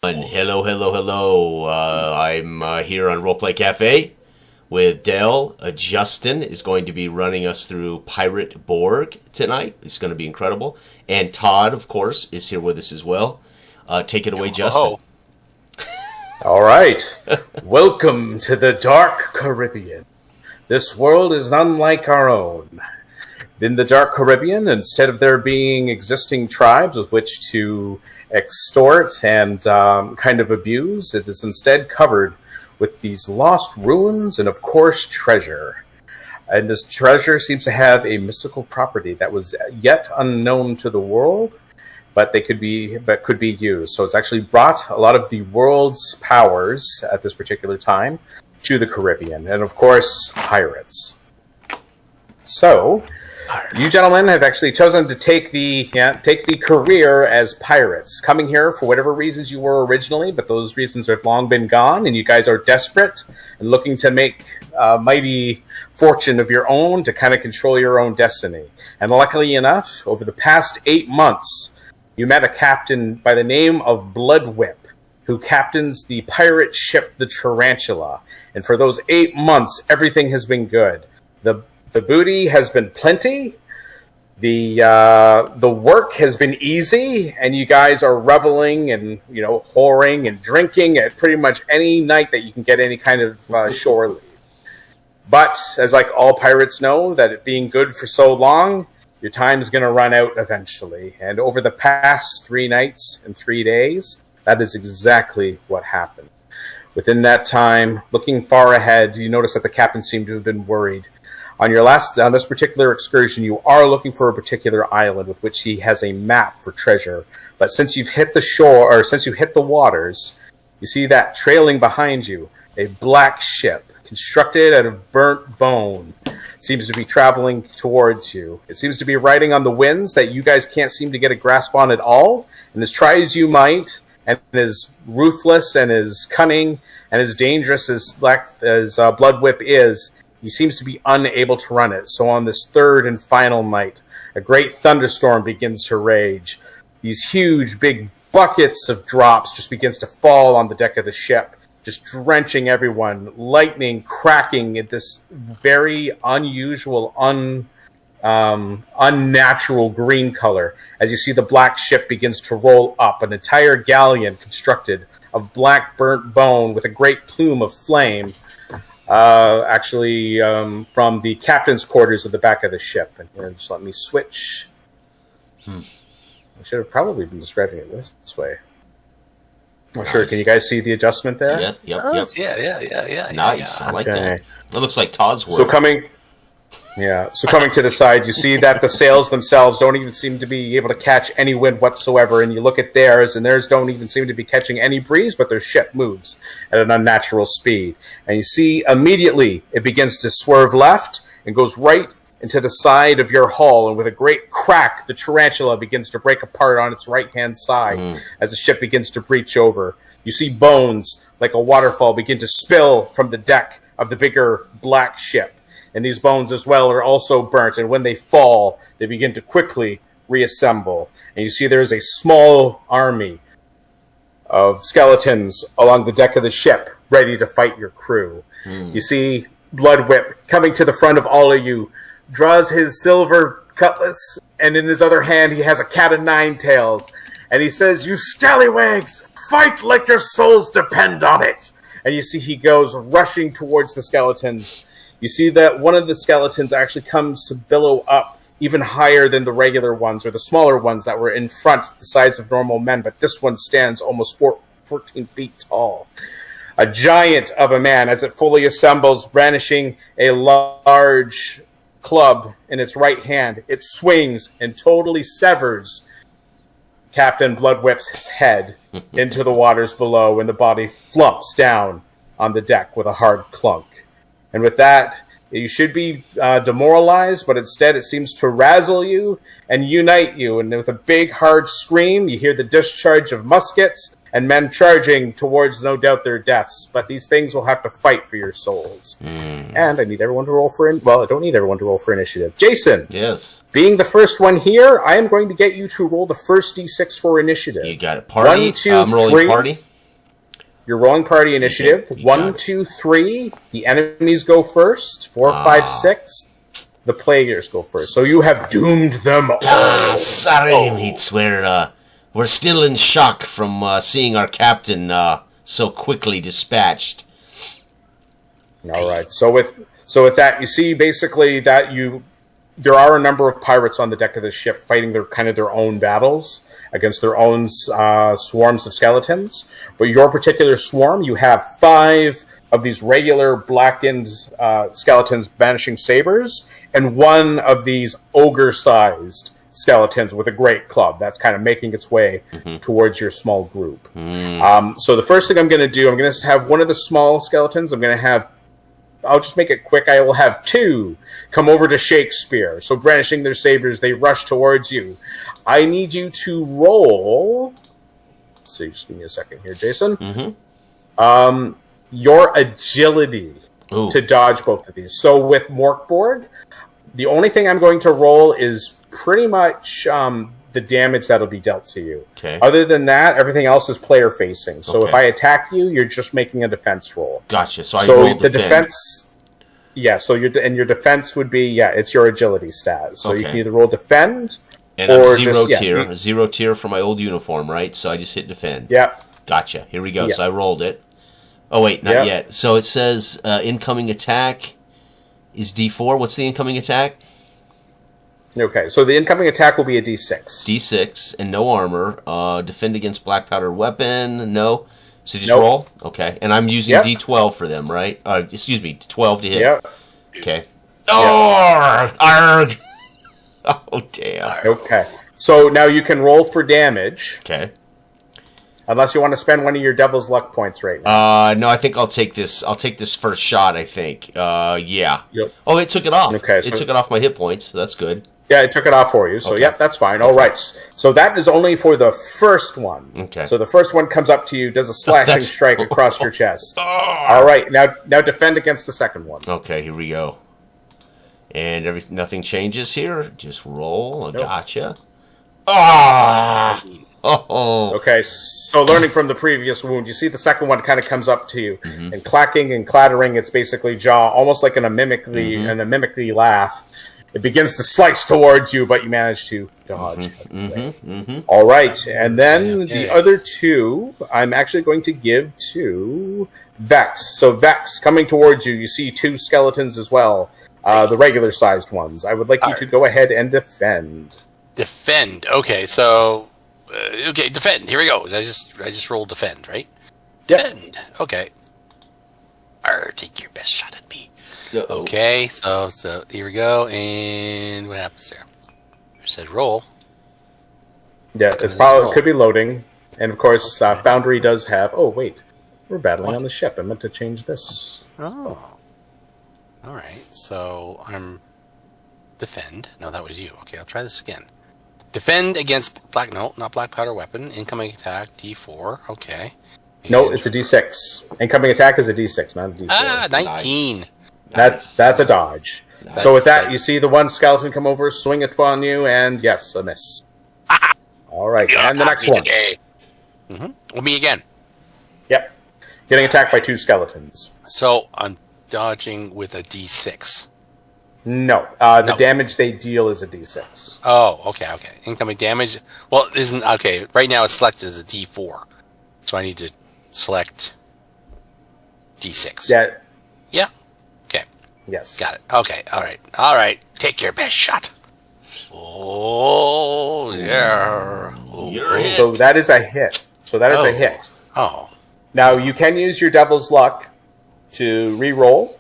Hello, hello, hello. I'm here on Roleplay Cafe with Dell. Justin is going to be running us through Pirate Borg tonight. It's going to be incredible. And Todd, of course, is here with us as well. Take it away, Justin. All right. Welcome to the Dark Caribbean. This world is unlike our own. In the Dark Caribbean, instead of there being existing tribes with which to extort and kind of abuse, it is instead covered with these lost ruins and, of course, treasure. And this treasure seems to have a mystical property that was yet unknown to the world, but could be used. So it's actually brought a lot of the world's powers at this particular time to the Caribbean, and of course, pirates. So you gentlemen have actually chosen to take the career as pirates, coming here for whatever reasons you were originally, but those reasons have long been gone, and you guys are desperate and looking to make a mighty fortune of your own to kind of control your own destiny. And luckily enough, over the past 8 months, you met a captain by the name of Bloodwhip, who captains the pirate ship the Tarantula. And for those 8 months, everything has been good. The booty has been plenty. The work has been easy, and you guys are reveling and whoring and drinking at pretty much any night that you can get any kind of shore leave. But as like all pirates know, that it being good for so long, your time's going to run out eventually. And over the past 3 nights and 3 days, that is exactly what happened. Within that time, looking far ahead, you notice that the captain seemed to have been worried. On this particular excursion, you are looking for a particular island with which he has a map for treasure. But since you've hit the shore, or since you hit the waters, you see that trailing behind you, a black ship constructed out of burnt bone seems to be traveling towards you. It seems to be riding on the winds that you guys can't seem to get a grasp on at all. And as try as you might, and as ruthless and as cunning and as dangerous as Bloodwhip is, he seems to be unable to run it. So on this third and final night, a great thunderstorm begins to rage. These huge, big buckets of drops just begins to fall on the deck of the ship, just drenching everyone. Lightning cracking at this very unusual, unnatural green color. As you see the black ship begins to roll up, an entire galleon constructed of black burnt bone with a great plume of flame. From the captain's quarters at the back of the ship. And just let me switch. I should have probably been describing it this way. Oh, nice. Sure. Can you guys see the adjustment there? Yeah. Yep. Yeah. Nice. I like that. That looks like Todd's work. So coming to the side, you see that the sails themselves don't even seem to be able to catch any wind whatsoever, and you look at theirs, and theirs don't even seem to be catching any breeze, but their ship moves at an unnatural speed. And you see immediately it begins to swerve left and goes right into the side of your hull, and with a great crack, the Tarantula begins to break apart on its right-hand side as the ship begins to breach over. You see bones, like a waterfall, begin to spill from the deck of the bigger black ship. And these bones as well are also burnt, and when they fall, they begin to quickly reassemble. And you see there is a small army of skeletons along the deck of the ship, ready to fight your crew. You see Bloodwhip coming to the front of all of you, draws his silver cutlass, and in his other hand he has a cat of 9 tails. And he says, "You scallywags, fight like your souls depend on it!" And you see he goes rushing towards the skeletons. You see that one of the skeletons actually comes to billow up even higher than the regular ones, or the smaller ones that were in front, the size of normal men, but this one stands almost 14 feet tall. A giant of a man, as it fully assembles, brandishing a large club in its right hand. It swings and totally severs Captain Bloodwhip's head into the waters below, and the body flumps down on the deck with a hard clunk. And with that, you should be demoralized, but instead it seems to razzle you and unite you. And with a big, hard scream, you hear the discharge of muskets and men charging towards, no doubt, their deaths. But these things will have to fight for your souls. And I need everyone to roll for... I don't need everyone to roll for initiative. Jason. Yes. Being the first one here, I am going to get you to roll the first d6 for initiative. You got it. Party. 1, 2, I'm rolling 3. party. You're rolling party initiative. Okay, 1, 2, 3. The enemies go first. 4, 5, 6. The players go first. So you have doomed them all. Sorry, mates. We're still in shock from seeing our captain so quickly dispatched. All right. So with that, you see basically that there are a number of pirates on the deck of the ship fighting their own battles against their own swarms of skeletons. But your particular swarm, you have 5 of these regular blackened skeletons banishing sabers, and 1 of these ogre-sized skeletons with a great club that's kind of making its way towards your small group. So the first thing I'm going to do, I'm going to have one of the small skeletons. I'll just make it quick. I will have 2 come over to Shakespeare. So brandishing their sabers, they rush towards you. I need you to roll. Let's see, just give me a second here, Jason. Your agility to dodge both of these. So with Borg, the only thing I'm going to roll is pretty much the damage that'll be dealt to you. Okay. Other than that, everything else is player facing. So if I attack you, you're just making a defense roll. Gotcha. So I roll the defense. Yeah. So your defense would be it's your agility stat. So you can either roll defend, and I'm 0 tier, 0 tier for my old uniform, right? So I just hit defend. Yeah. Gotcha. Here we go. So I rolled it. Oh wait, not yet. So it says incoming attack is D4. What's the incoming attack? Okay, so the incoming attack will be a D6. D6 and no armor. Defend against black powder weapon. No. So just roll. Okay, and I'm using D12 for them, right? Excuse me, 12 to hit. Yep. Okay. Oh, arg. Oh damn. Okay, so now you can roll for damage. Okay. Unless you want to spend one of your devil's luck points right now. No, I think I'll take this. I'll take this first shot. I think. Yeah. Yep. Oh, it took it off. Okay, it took it off my hit points. So that's good. Yeah, it took it off for you. So, that's fine. All right. So that is only for the first one. Okay. So the first one comes up to you, does a slashing strike across your chest. All right. Now defend against the second one. Okay, here we go. And nothing changes here. Just roll. Gotcha. Ah. Oh. Okay, so learning from the previous wound, you see the second one kind of comes up to you, and clacking and clattering its basically jaw, almost like in a mimicry laugh. It begins to slice towards you, but you manage to dodge. All right, and then the other 2, I'm actually going to give to Vex. So Vex, coming towards you, you see 2 skeletons as well, the regular-sized ones. I would like you to go ahead and defend. Defend. Okay, so... defend. Here we go. I just rolled defend, right? Defend. Yep. Okay. Take your best shot at me. Uh-oh. Okay, so here we go, and what happens there? It said roll. Yeah, it could be loading, and of course, Foundry does have. Oh wait, we're battling on the ship. I meant to change this. Oh. All right. So I'm defend. No, that was you. Okay, I'll try this again. Defend against not black powder weapon. Incoming attack D4. Okay. And no, it's a D6. Incoming attack is a D6, not a D4. 19. Nice. That's a dodge. So with that, you see the one skeleton come over, swing it on you, and yes, a miss. All right, and the next one. Well, me again. Yep. Getting attacked by 2 skeletons. So I'm dodging with a D6. No, the damage they deal is a D6. Oh, okay. Incoming damage. Well, isn't okay. Right now, it's selected as a D4, so I need to select D6. Yeah. Yeah. Okay. Yes. Got it. Okay. All right. Take your best shot. Oh yeah. So that is a hit. A hit. Oh. Now you can use your devil's luck to re-roll.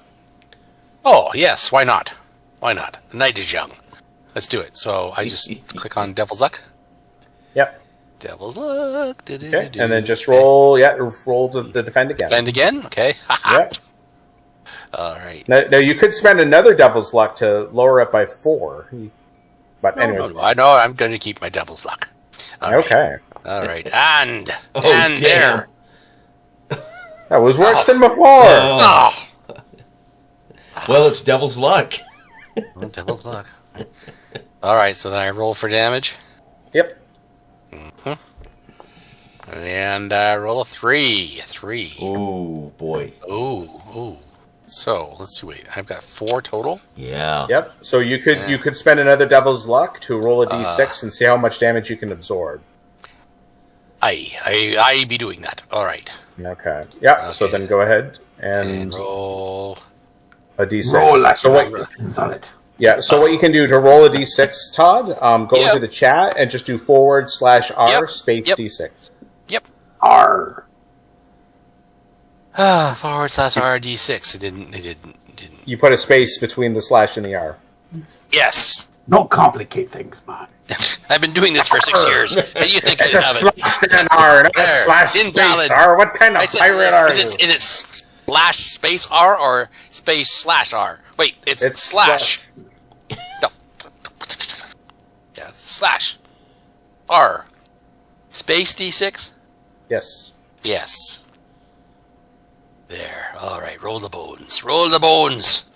Oh yes. Why not? The night is young. Let's do it. So I just click on Devil's Luck. Yep. Devil's Luck. Okay. And then just roll. Yeah, roll to defend again. Defend again. Okay. Yep. All right. Now you could spend another Devil's Luck to lower it by 4. But anyways, no. I know I'm going to keep my Devil's Luck. Okay. All right. And there. That was worse than before. Oh. Well, it's Devil's Luck. Devil's Luck. All right, so then I roll for damage. Yep. And roll a 3. 3. Oh, boy. Ooh. So, let's see. Wait, I've got 4 total. Yeah. Yep. So you could spend another Devil's Luck to roll a d6 and see how much damage you can absorb. I be doing that. All right. Okay. Yeah. So then go ahead and roll a d6. Roll like so what? on it. Yeah. So what you can do to roll a d6, Todd? Go into the chat and just do /R space d6. Yep. R. /RD6. It didn't. You put a space between the slash and the R. Yes. Don't complicate things, man. I've been doing this for 6 years, and you think It's I a have it? slash and an R, not a slash Invalid. space R. What kind of pirate are you? Is it slash space R or space slash R? Wait, it's slash. No. Yeah, slash R space D6. Yes. Yes. There. All right. Roll the bones. Roll the bones.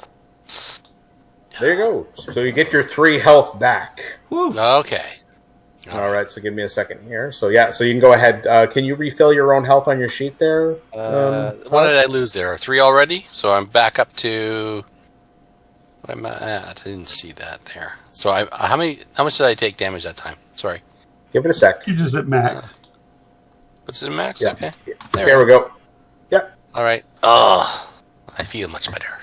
There you go. So you get your 3 health back. Woo. Okay. All right. So give me a second here. So yeah. So you can go ahead. Can you refill your own health on your sheet there? What did I lose there? 3 already. So I'm back up to. What am I at? I didn't see that there. So how much did I take damage that time? Sorry. Give it a sec. You just at max. What's it max? Yeah. Okay. There we go. Yep. All right. Oh, I feel much better.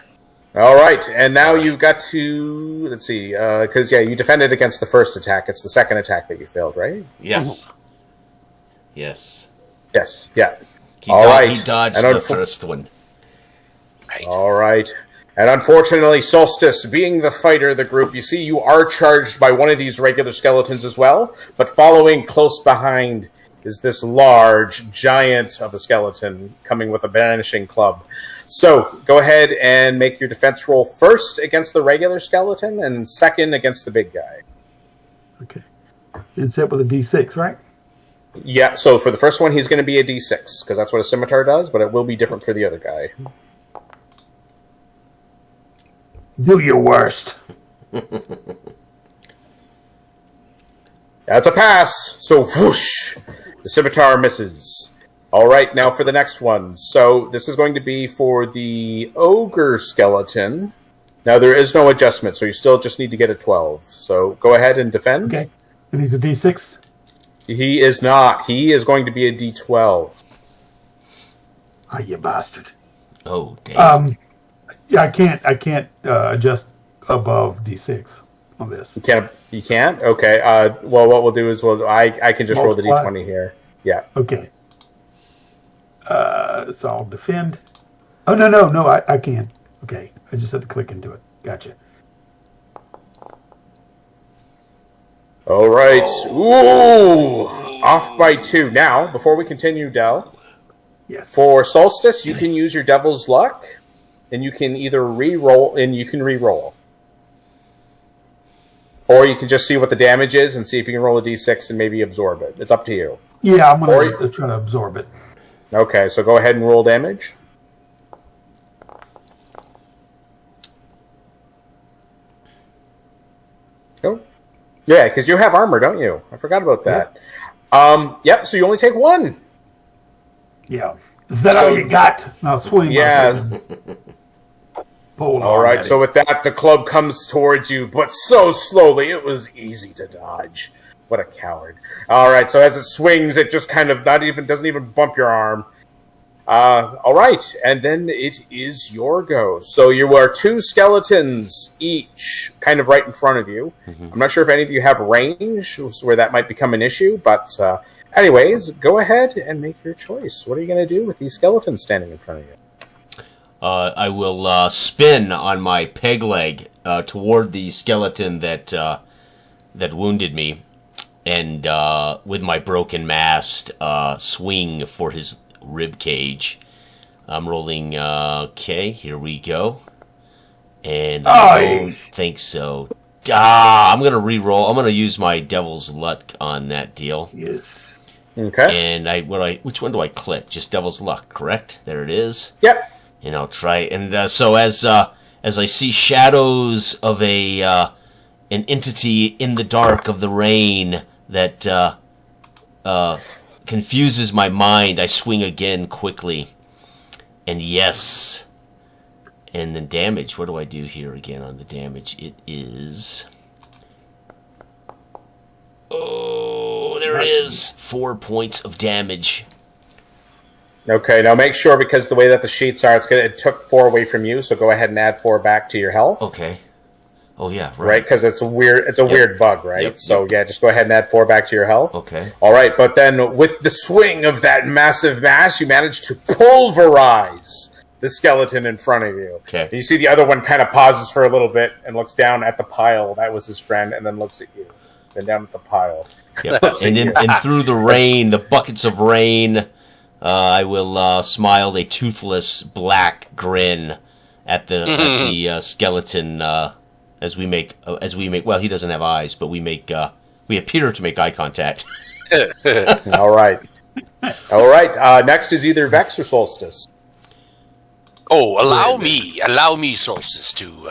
All right, and now you've got to, let's see, because, you defended against the first attack. It's the second attack that you failed, right? Yes. Yes. Yes, yeah. He dodged the first one. Right. All right. And unfortunately, Solstice, being the fighter of the group, you see you are charged by one of these regular skeletons as well, but following close behind is this large giant of a skeleton coming with a vanishing club. So, go ahead and make your defense roll first against the regular skeleton and second against the big guy. Okay. It's set with a D6, right? Yeah, so for the first one, he's going to be a D6, because that's what a scimitar does, but it will be different for the other guy. Do your worst. That's a pass! So, whoosh! The scimitar misses. All right, now for the next one. So this is going to be for the ogre skeleton. Now there is no adjustment, so you still just need to get a 12. So go ahead and defend. Okay. And he's a D6? He is not. He is going to be a D12. Oh, you bastard. Oh, damn. Yeah, I can't adjust above D6 on this. You can't? Okay. Well, what we'll do is I can just roll the Multiply. D20 here. Yeah. Okay. So I'll defend. Oh, no, I can. Okay. I just had to click into it. Gotcha. All right. Ooh! Off by 2. Now, before we continue, Del, Yes. for Solstice, you can use your Devil's Luck, and you can either re-roll, and you can re-roll. Or you can just see what the damage is and see if you can roll a d6 and maybe absorb it. It's up to you. Yeah, I'm going to try to absorb it. Okay, so go ahead and roll damage. Oh. Yeah, because you have armor, don't you? I forgot about that. Yep, so you only take 1. Yeah. Is that all you got? I'll swing. Yeah. Hold All on, right, Daddy. so with that, the club comes towards you, but so slowly, it was easy to dodge. What a coward. All right, so as it swings, it just kind of doesn't even bump your arm. All right, and then it is your go. So you are 2 skeletons each, kind of right in front of you. Mm-hmm. I'm not sure if any of you have range, where that might become an issue, but anyways, go ahead and make your choice. What are you going to do with these skeletons standing in front of you? I will spin on my peg leg toward the skeleton that wounded me, and with my broken mast, swing for his rib cage. I'm rolling. Okay, here we go, and I don't think so. I'm gonna re-roll. I'm gonna use my Devil's Luck on that deal. Yes. Okay. And which one do I click? Just Devil's Luck, correct? There it is. Yep. And I'll try. And so as I see shadows of an entity in the dark of the rain that confuses my mind, I swing again quickly. And yes. And then damage. What do I do here again on the damage? It is... Oh, there it is. 4 points of damage. Okay, now make sure, because the way that the sheets are, it took 4 away from you, so go ahead and add 4 back to your health. Okay. Oh yeah, right. Because it's a weird bug, right? Yep. So yeah, just go ahead and add 4 back to your health. Okay. All right, but then with the swing of that massive mass, you manage to pulverize the skeleton in front of you. Okay. And you see the other one kind of pauses for a little bit and looks down at the pile. That was his friend, and then looks at you. Then down at the pile. Yep. and through the rain, the buckets of rain, I will smile a toothless black grin at the skeleton. As we make, well, he doesn't have eyes, but we appear to make eye contact. All right. Next is either Vex or Solstice. Oh, allow me, Solstice, to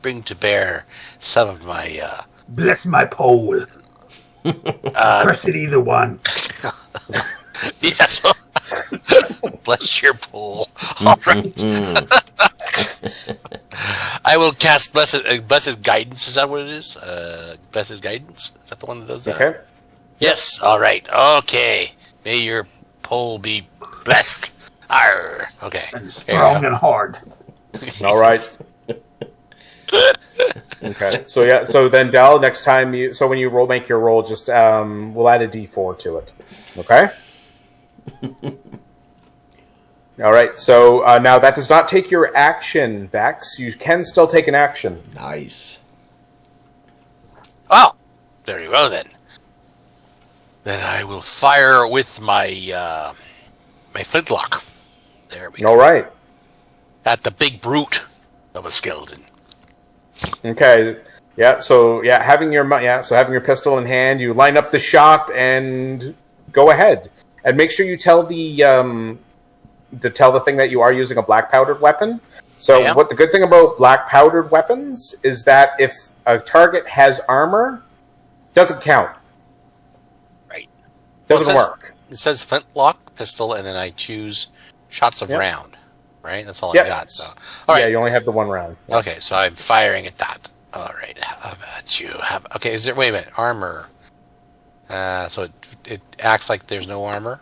bring to bear some of my. Bless my pole. Press it either one. Yes. Bless your pole. All right. I will cast blessed guidance. Is that what it is? Blessed guidance. Is that the one that does that? Okay. Yes. All right. Okay. May your pole be blessed. Arr. Okay. And strong and hard. All right. Okay. So yeah. So then, Del, next time when you make your roll, just we'll add a D4 to it. Okay. All right. So now that does not take your action, Vex. You can still take an action. Nice. Oh, very well then. Then I will fire with my my flintlock. There we go. All right. At the big brute of a skeleton. Okay. Yeah. So having your pistol in hand, you line up the shot and go ahead and make sure you tell the thing that you are using a black powdered weapon. So what the good thing about black powdered weapons is that if a target has armor, doesn't count. Right. Doesn't work. It says flintlock, pistol, and then I choose shots of round. Right? That's all I got. So, all right. Yeah, you only have the one round. Yeah. Okay, so I'm firing at that. All right. How about you? Okay, is there... Wait a minute. Armor. So it acts like there's no armor?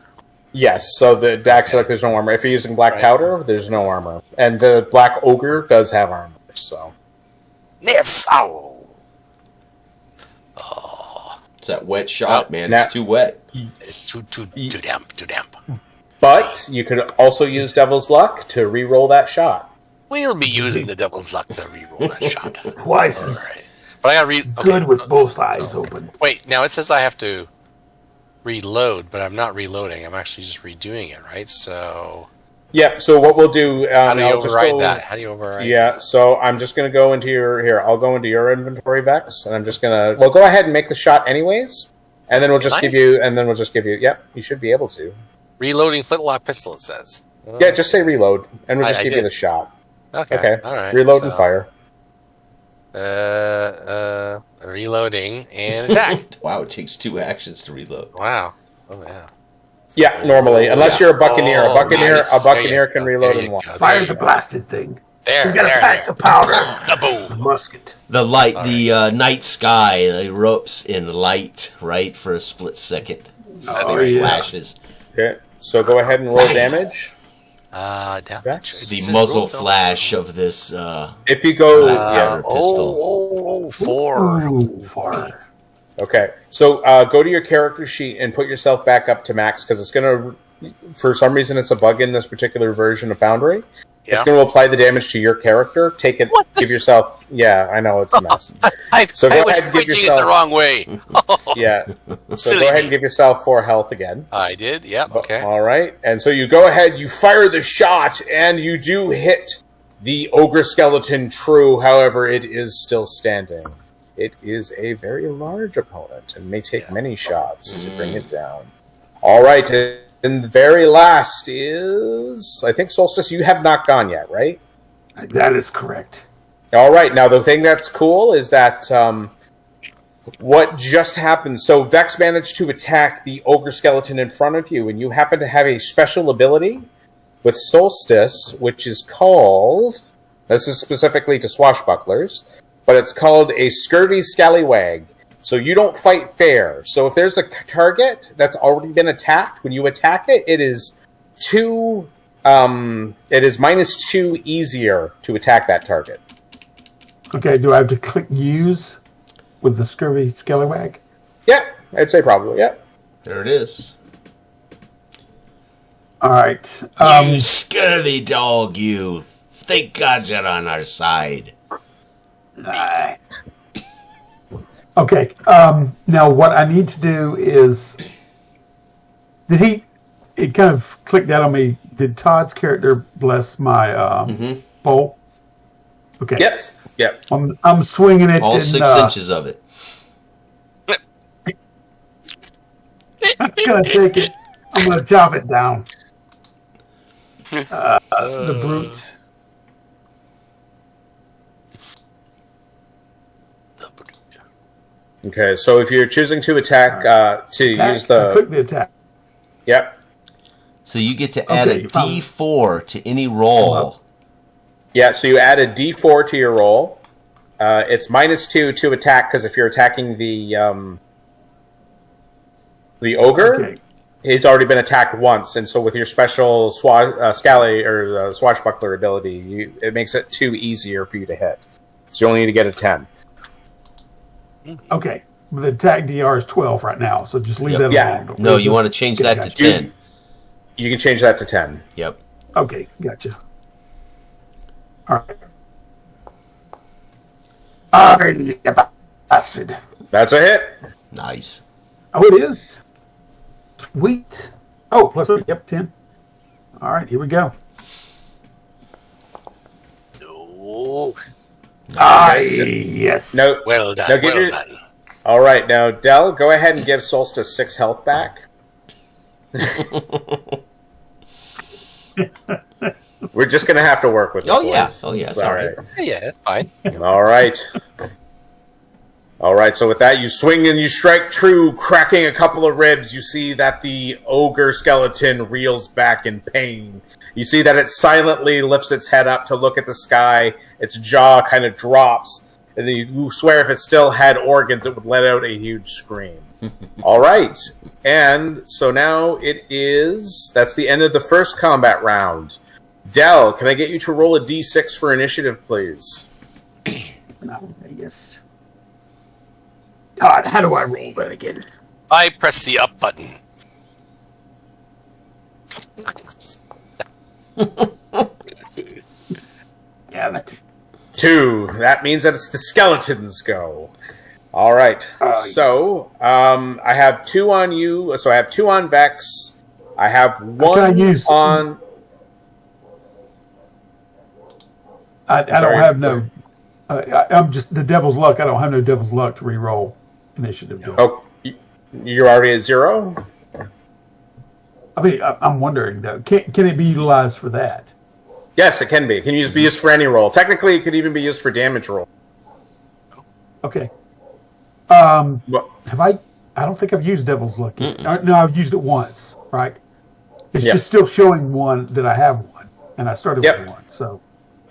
Yes, so it acts like there's no armor. If you're using black powder, there's no armor. And the black ogre does have armor, so... Miss! Oh! It's that wet shot, man. It's too wet. Too damp. But you could also use Devil's Luck to re-roll that shot. We'll be using the Devil's Luck to re-roll that shot. Twice as But I gotta good with both eyes open. Wait, now it says I have to reload, but I'm not reloading. I'm actually just redoing it, right? So... Yeah, so what we'll do... how do you override that? How do you override Yeah, so I'm just going to go into your... Here, I'll go into your inventory, Vex, and I'm just going to... Well, go ahead and make the shot anyways, and then we'll just give you... Yep, you should be able to. Reloading flintlock pistol, it says. Yeah, just say reload, and we'll just give you the shot. Okay. All right. Reload and fire. Reloading and attack. Wow, it takes 2 actions to reload. Wow. Oh yeah. Yeah, normally, unless you're a buccaneer. A buccaneer can reload in one. Fire the blasted thing. There. We gotta pack the powder. Boom. The musket. The light, night sky erupts in light, right, for a split second. Flashes. Okay, so go ahead and roll damage. Damage. The muzzle flash of this. If you go, pistol. 4. Okay, so go to your character sheet and put yourself back up to max because it's going to, for some reason, it's a bug in this particular version of Foundry. Yeah. It's going to apply the damage to your character. Take it, give yourself. Yeah, I know it's a mess. So go ahead and give yourself it the wrong way. Yeah. So go ahead and give yourself 4 health again. I did. Yeah. Okay. All right. And so you go ahead, you fire the shot, and you do hit the ogre skeleton true. However, it is still standing. It is a very large opponent and may take many shots to bring it down. All right. And the very last is, I think, Solstice, you have not gone yet, right? That is correct. All right. Now, the thing that's cool is that What just happened? So Vex managed to attack the ogre skeleton in front of you, and you happen to have a special ability with Solstice, which is called... This is specifically to swashbucklers, but it's called a Scurvy Scallywag. So you don't fight fair. So if there's a target that's already been attacked, when you attack it, it is -2 easier to attack that target. Okay, do I have to click use with the Scurvy Scallywag? Yeah, I'd say probably, yeah. There it is. All right. You scurvy dog, you. Thank God you're on our side. Okay. Now, what I need to do is... It kind of clicked out on me. Did Todd's character bless my bow? Okay. Yes. Yep. I'm swinging it. All 6 inches of it. I'm going to take it. I'm going to chop it down. The brute. Okay, so if you're choosing to attack, use the... Click the attack. Yep. So you get to add a D4 to any roll. Yeah, so you add a D4 to your roll. It's -2 to attack, because if you're attacking the ogre, he's already been attacked once, and so with your special swashbuckler ability, it makes it 2 easier for you to hit. So you only need to get a 10. Okay. The attack DR is 12 right now, so just leave that alone. No, you want to change that to 10. You can change that to 10. Yep. Okay, gotcha. All right. All right, you bastard. That's a hit. Nice. Oh, it is? Sweet. Oh, plus 1. Yep, 10. All right, here we go. No. Yes. No. Well done. Now Well done. All right, now, Del, go ahead and give Solstice 6 health back. We're just going to have to work with it. Oh, yeah. boys. Oh, yeah. It's all right. Yeah, that's fine. All right. All right, so with that, you swing and you strike true, cracking a couple of ribs. You see that the ogre skeleton reels back in pain. You see that it silently lifts its head up to look at the sky. Its jaw kind of drops. And then you swear if it still had organs, it would let out a huge scream. All right. And so now that's the end of the first combat round. Del, can I get you to roll a d6 for initiative, please? Yes. Todd, how do I roll that again? I press the up button. Damn it. 2. That means that it's the skeletons go. All right. So I have 2 on you. So I have 2 on Vex. I have 1 on... I don't have no... I'm just the devil's luck. I don't have no devil's luck to re-roll initiative. Oh, you're already at 0? I mean, I'm wondering, though, can it be utilized for that? Yes, it can be. It can be used for any roll. Technically, it could even be used for damage roll. Okay. Have I don't think I've used devil's luck yet. No, I've used it once, right? It's just still showing 1 that I have 1, and I started with 1, so...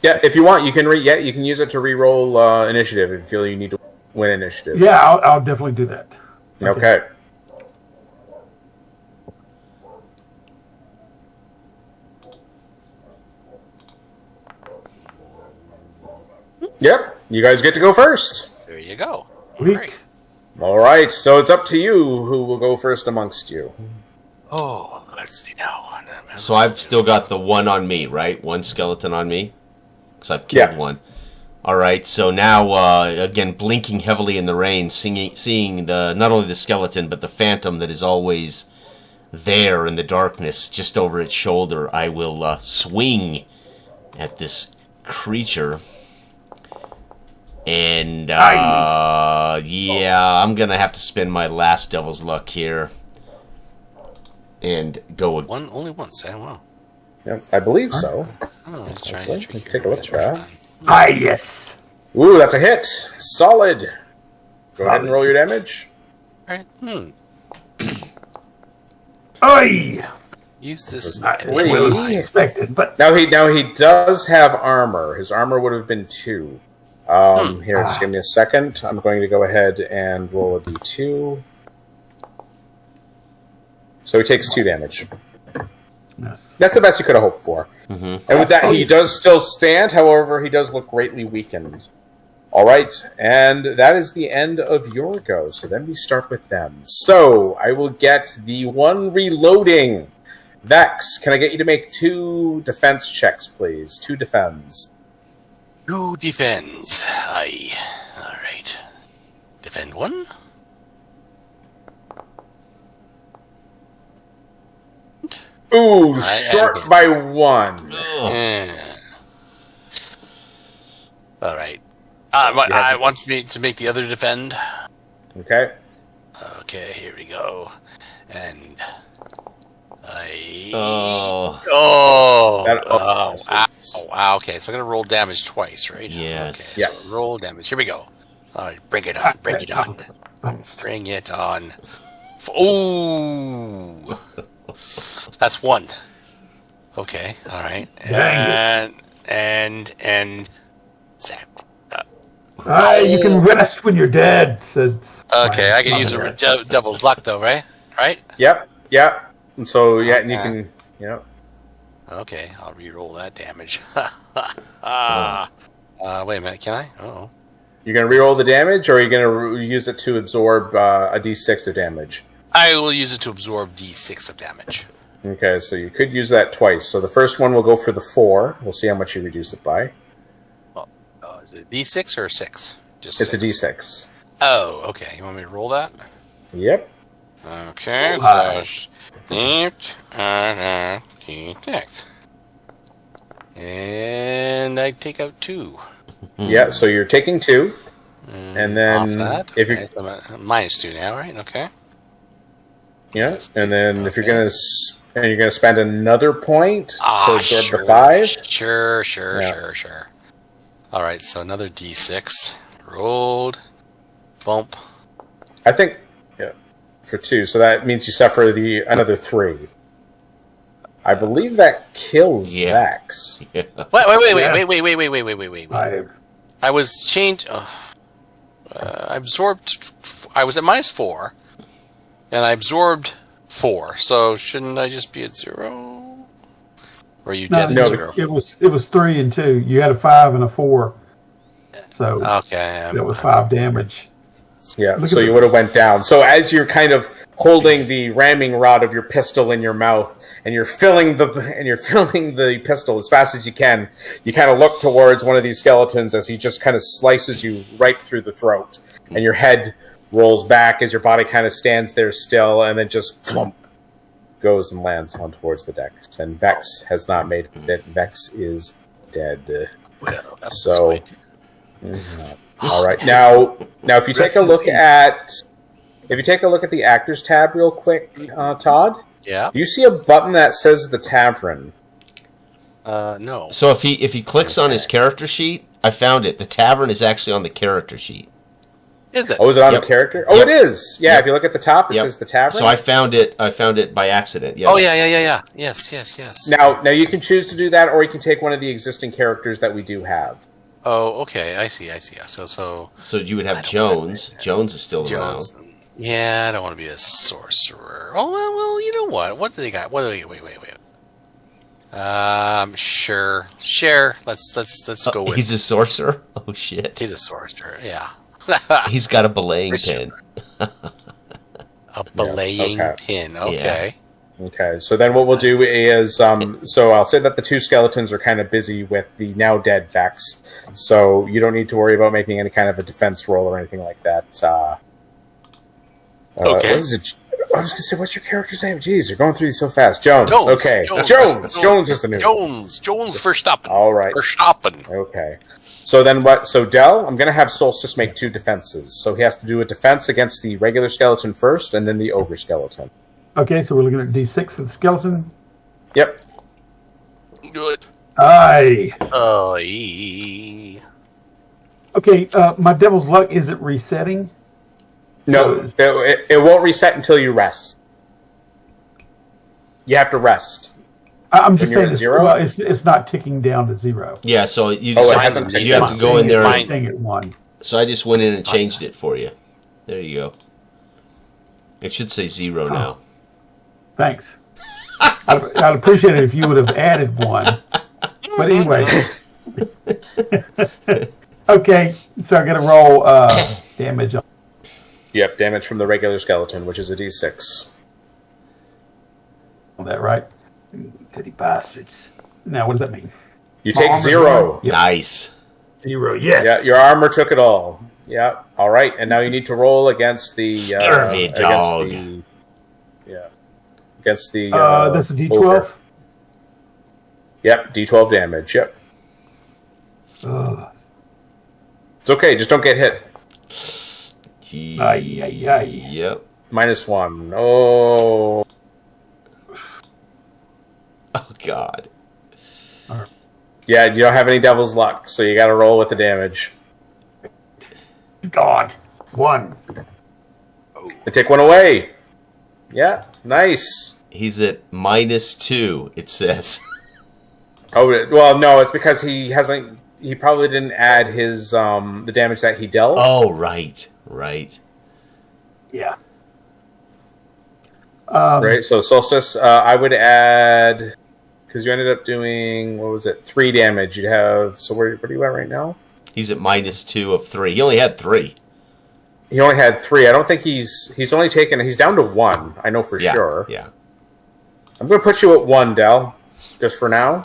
Yeah, if you want, you can you can use it to re-roll initiative if you feel you need to win initiative. Yeah, I'll definitely do that. Okay. Yep, you guys get to go first. There you go. Sweet. All right, so it's up to you who will go first amongst you. Oh, let's see now. So I've still got the 1 on me, right? 1 skeleton on me? Because I've killed 1. All right, so now, again, blinking heavily in the rain, seeing not only the skeleton, but the phantom that is always there in the darkness, just over its shoulder, I will swing at this creature. And, yeah, I'm going to have to spend my last devil's luck here. And go again. Only once, eh? Wow. Yeah, I believe so. Oh, let's try to Take a look at that. Yes. Ooh, that's a hit. Solid. Go ahead and roll your damage. All right. Oi! Use this. Not what I expected, but Now he does have armor. His armor would have been 2. Here, just give me a second. I'm going to go ahead and roll a d2. So he takes 2 damage. yes. That's the best you could have hoped for. And with that, he does still stand. However, he does look greatly weakened. All right, and that is the end of your go. So then we start with them. So I will get the one reloading. Vex, can I get you to make 2 defense checks, please? 2 defends. No defends. Aye. All right. Defend 1. Ooh, short by 1. All right. I want me to make the other defend. Okay. Okay, here we go. And wow. Okay, so I'm gonna roll damage twice, right? Yes. Okay, so roll damage. Here we go. All right, bring it on. Bring it on. Bring it on. Ooh, that's 1. Okay. All right. And You can rest when you're dead. Says okay, I can use a devil's luck though, right? Right? Yep. And so, and you can, Okay, I'll re-roll that damage. Wait a minute, can I? Oh. You're going to re-roll the damage, or are you going to use it to absorb a d6 of damage? I will use it to absorb d6 of damage. Okay, so you could use that twice. So the first one will go for the 4. We'll see how much you reduce it by. Is it d6 or 6? It's 6. A d6. Oh, okay. You want me to roll that? Yep. Okay, so d6. And I take out 2. Yeah, so you're taking 2. And then off that. if you so I'm at -2 now, right? Okay. Yeah, and then if you're gonna spend another point to absorb the 5. Sure. All right, so another d6 rolled, bump. I think for 2, so that means you suffer another 3. I believe that kills Vex. Yeah. Wait. I was changed. I absorbed. I was at -4, and I absorbed 4. So shouldn't I just be at 0? Or are you dead at 0? It was 3 and 2. You had a 5 and a 4. So okay, that was 5 damage. Yeah, so you would have went down. So as you're kind of holding the ramming rod of your pistol in your mouth, and you're filling the pistol as fast as you can, you kind of look towards one of these skeletons as he just kind of slices you right through the throat, and your head rolls back as your body kind of stands there still, and then just thump, goes and lands on towards the deck. And Vex has not made it. Vex is dead. Well, that's so. All right. Now, if you take a look at the actors tab real quick, Todd. Yeah. Do you see a button that says the tavern? No. So if he clicks on his character sheet, I found it. The tavern is actually on the character sheet. Is it? Oh, is it on the character? Oh, it is. Yeah. If you look at the top, it says the tavern. So I found it by accident. Yes. Oh yeah. Yes. Now you can choose to do that, or you can take one of the existing characters that we do have. Oh, okay. I see. So you would have Jones. Jones is still around. Yeah, I don't want to be a sorcerer. Oh well. You know what? What do they got? Wait. Sure. Let's go with. He's a sorcerer. Oh shit. He's a sorcerer. Yeah. He's got a belaying pin. A belaying pin. Okay. Yeah. Okay, so then what we'll do is, so I'll say that the 2 skeletons are kind of busy with the now dead Vex, so you don't need to worry about making any kind of a defense roll or anything like that. Okay. What is it? I was going to say, what's your character's name? Jeez, you're going through these so fast. Jones. Okay. Jones is the new one. Jones for stopping. All right. For stopping. Okay. So then what? So Del, I'm going to have Solstice make 2 defenses. So he has to do a defense against the regular skeleton first, and then the ogre skeleton. Okay, so we're looking at D6 for the skeleton. Yep. Good. Aye. Aye. Okay, my devil's luck, is it resetting? No, it won't reset until you rest. You have to rest. I'm just saying it's not ticking down to 0. Yeah, so you just you have to go in there. Staying at 1. So I just went in and changed it for you. There you go. It should say 0 now. Thanks. I'd appreciate it if you would have added 1. But anyway. Okay, so I got to roll damage. Yep, damage from the regular skeleton, which is a d6. That right? Titty bastards. Now, what does that mean? You take 0. Yep. Nice. 0, yes. Yeah, your armor took it all. Yeah, all right. And now you need to roll against the... Scurvy dog. Against the... that's a d12? Ogre. Yep, d12 damage, yep. It's okay, just don't get hit. Yep. -1. Oh... Oh, God. Yeah, you don't have any devil's luck, so you gotta roll with the damage. God. 1. And take 1 away. Yeah, nice. He's at -2, it says. Oh, well, no, it's because he probably didn't add his, the damage that he dealt. Oh, right. Yeah. Right, so Solstice, I would add... Because you ended up doing, 3 damage. You'd have... So where are you at right now? He's at -2 of 3. He only had 3. He only had 3. I don't think he's only taken... He's down to 1. I know for sure. Yeah. I'm going to put you at 1, Del. Just for now.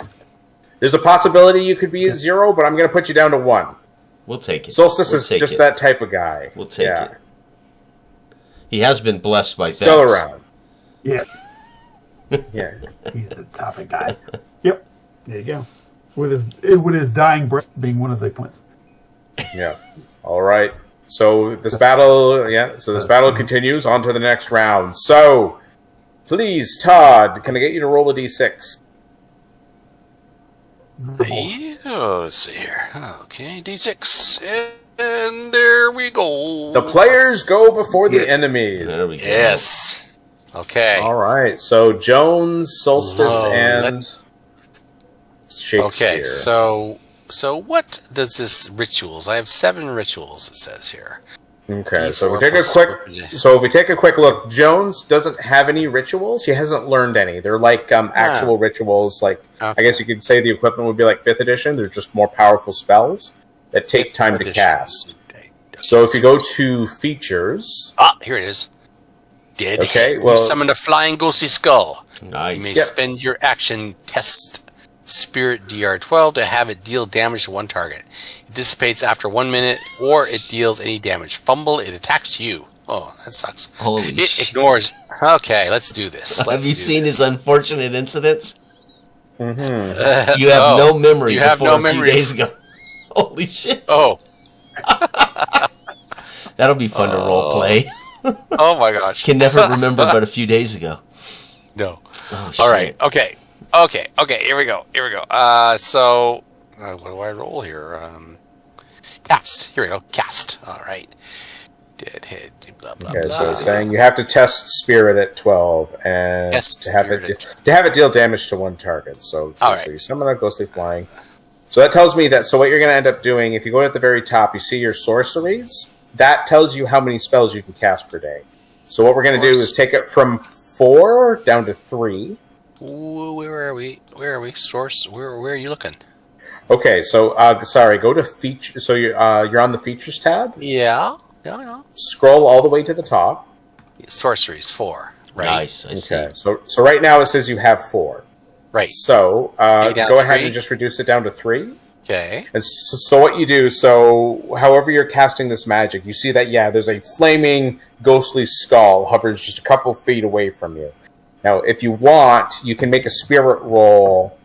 There's a possibility you could be at 0, but I'm going to put you down to 1. We'll take it. Solstice is just that type of guy. We'll take it. He has been blessed by Still Vex. around. Yes. Yeah. He's the topic guy. Yep. There you go. With his dying breath being one of the points. Yeah. All right. So this battle, continues on to the next round. So, please, Todd, can I get you to roll a d6? Let's see here. Okay, d6. And there we go. The players go before the enemies. There we go. Yes. Okay. All right. So Jones, Solstice, and Shakespeare. Okay. So what does this rituals? I have 7 rituals. It says here. Okay. D4 So if we take a quick look, Jones doesn't have any rituals. He hasn't learned any. They're like actual rituals. Like I guess you could say the equivalent would be like 5th edition. They're just more powerful spells that take time to cast. So if you go to features, here it is. Dead. Okay, You summon a flying ghostly skull. Nice. You may spend your action test Spirit DR12 to have it deal damage to one target. It dissipates after 1 minute, or it deals any damage. Fumble, it attacks you. Oh, that sucks. Holy It ignores. Okay, let's do this. Have you seen his unfortunate incidents? Mm-hmm. You have no memory. You have no memory. A few days ago. Holy shit! Oh, that'll be fun to role play. Oh my gosh! Can never remember, but a few days ago. No. Oh, all right. Okay. Here we go. So what do I roll here? Cast. Here we go. Cast. All right. Deadhead. Blah blah Okay, blah. so it's saying you have to test Spirit at 12 and to have it deal damage to one target. So you summon a ghostly flying. So that tells me that. So what you're going to end up doing, if you go at the very top, you see your sorceries. That tells you how many spells you can cast per day. So what we're going to do is take it from 4 down to 3. Where are we? Source. Where are you looking? Okay, so go to feature. So you're on the features tab. Yeah. Scroll all the way to the top. Sorceries 4. Right. Nice. I see. So right now it says you have 4. Right. So go ahead 3? and just reduce it down to 3. Okay. And so what you do, however you're casting this magic, you see that, there's a flaming, ghostly skull hovers just a couple feet away from you. Now, if you want, you can make a spirit roll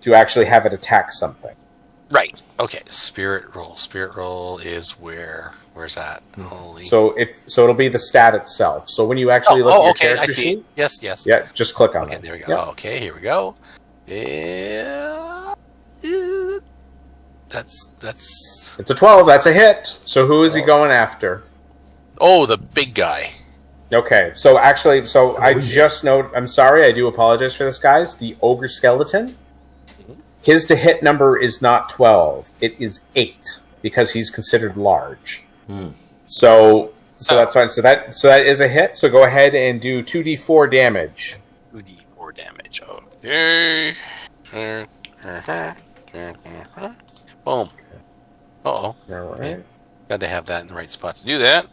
to actually have it attack something. Right. Okay. Spirit roll. Spirit roll is where? Where's that? Holy. So it'll be the stat itself. So when you actually look at your character I see. sheet, Yes. yeah, just click on it. There we go. Yep. Okay, here we go. Yeah. That's It's a 12. That's a hit. So who is he going after? Oh, the big guy. Okay, so actually, I just note. I'm sorry, I do apologize for this, guys. The ogre skeleton, his to hit number is not 12; it is 8 because he's considered large. So that's fine. So that is a hit. So go ahead and do 2d4 damage. 2d4 damage. Okay. Boom. Uh-oh. All right. Got to have that in the right spot to do that.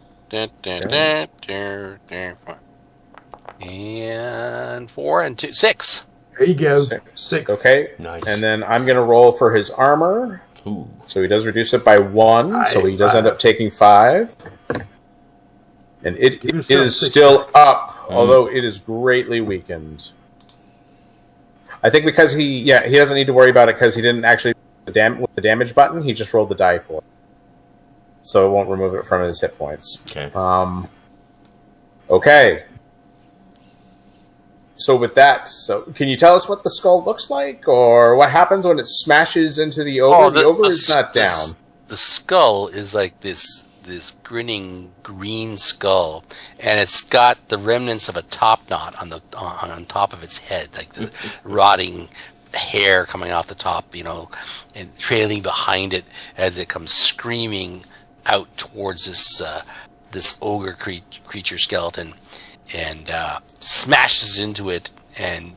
And 4 and 2. 6. There you go. 6. Okay. Nice. And then I'm going to roll for his armor. Ooh. So he does reduce it by 1. So he does end up taking 5. And it is still up, although it is greatly weakened. I think because he doesn't need to worry about it because he didn't actually with the damage button. He just rolled the die for it. So it won't remove it from his hit points. Okay. Okay. So with that, can you tell us what the skull looks like, or what happens when it smashes into the ogre? The ogre is not down. The skull is like this grinning green skull, and it's got the remnants of a top knot on top of its head, like the rotting hair coming off the top, and trailing behind it as it comes screaming out towards this ogre creature skeleton, and smashes into it and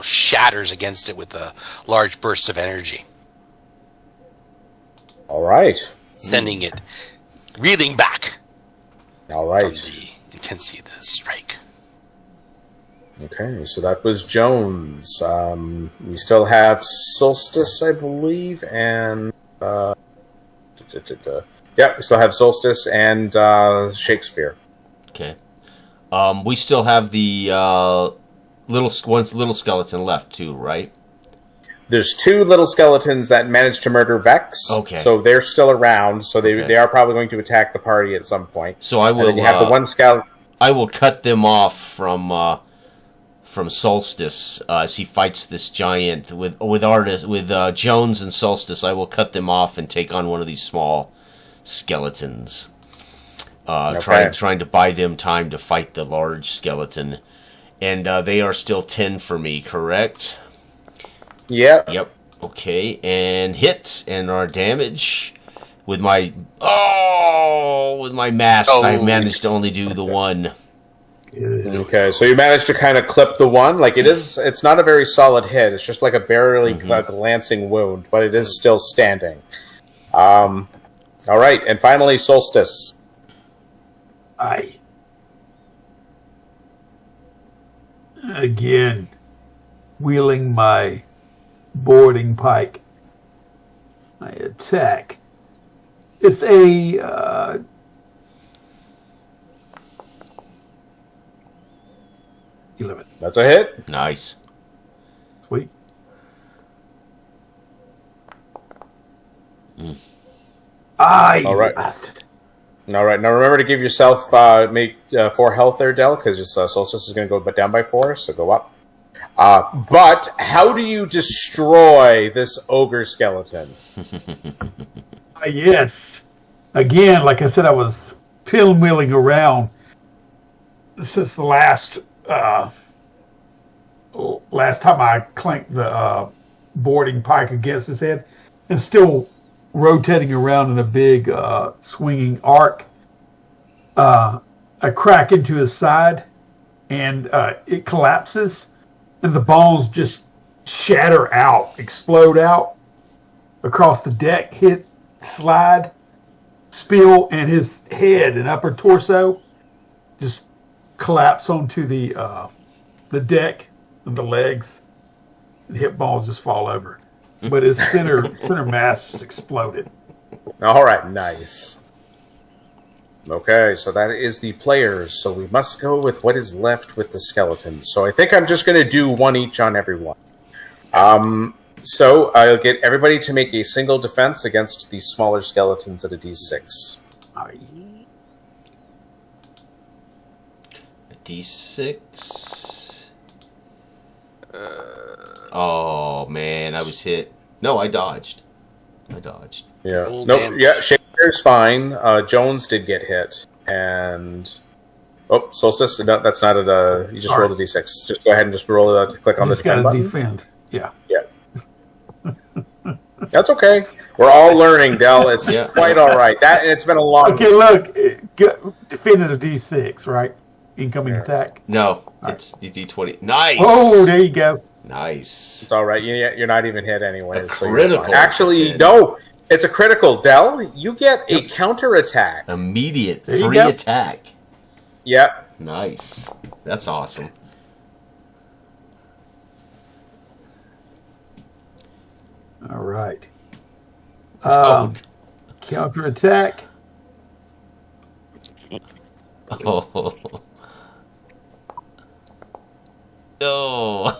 shatters against it with a large burst of energy. All right. Sending it reeling back. All right. From the intensity of the strike. Okay, so that was Jones. We still have Solstice, I believe, and we still have Solstice and Shakespeare. Okay. We still have the little skeleton left too, right? There's 2 little skeletons that managed to murder Vex. Okay. So they're still around. So they are probably going to attack the party at some point. So I will. And then you have the one skeleton. I will cut them off from Solstice as he fights this giant with Jones and Solstice. I will cut them off and take on one of these small skeletons. Trying to buy them time to fight the large skeleton, and they are still 10 for me, correct? Yep. Okay, and hit and our damage with my mast. I managed to only do the 1. Okay, so you managed to kind of clip the 1. Like it's not a very solid hit. It's just like a barely glancing wound, but it is still standing. All right, and finally Solstice. Again, wielding my boarding pike, I attack. It's a 11. That's a hit. Nice. Sweet. All right. Bastard. All right. Now remember to give yourself make 4 health there, Del, because Solstice is going to go down by 4, so go up. But how do you destroy this ogre skeleton? Yes. Again, like I said, I was pinwheeling around since the last time I clanked the boarding pike against his head, and still rotating around in a big swinging arc. I crack into his side, and it collapses, and the bones just shatter out, explode out across the deck, hit, slide, spill, and his head and upper torso just collapse onto the deck and the legs, and hip bones just fall over. But his center mass just exploded. All right, nice. Okay, so that is the players. So we must go with what is left with the skeletons. So I think I'm just going to do 1 each on everyone. So I'll get everybody to make a single defense against the smaller skeletons at a D6. A D6. Oh man, I was hit. No, I dodged. Yeah. Nope. Yeah, Shakespeare's fine. Jones did get hit, and Solstice. No, that's not a. You just rolled a d6. Just go ahead and just roll it. Click on the defend button. Defend. Yeah. That's okay. We're all learning, Del. It's quite all right. It's been a long. Okay, look, defending a d6, right? Incoming attack. No, it's D20. Nice. Oh, there you go. Nice. It's all right. You're not even hit anyways. So critical. Actually, no. It's a critical, Del. You get a counter attack. Immediate free attack. Yep. Nice. That's awesome. All right. Toad. Counter attack. Oh. Oh.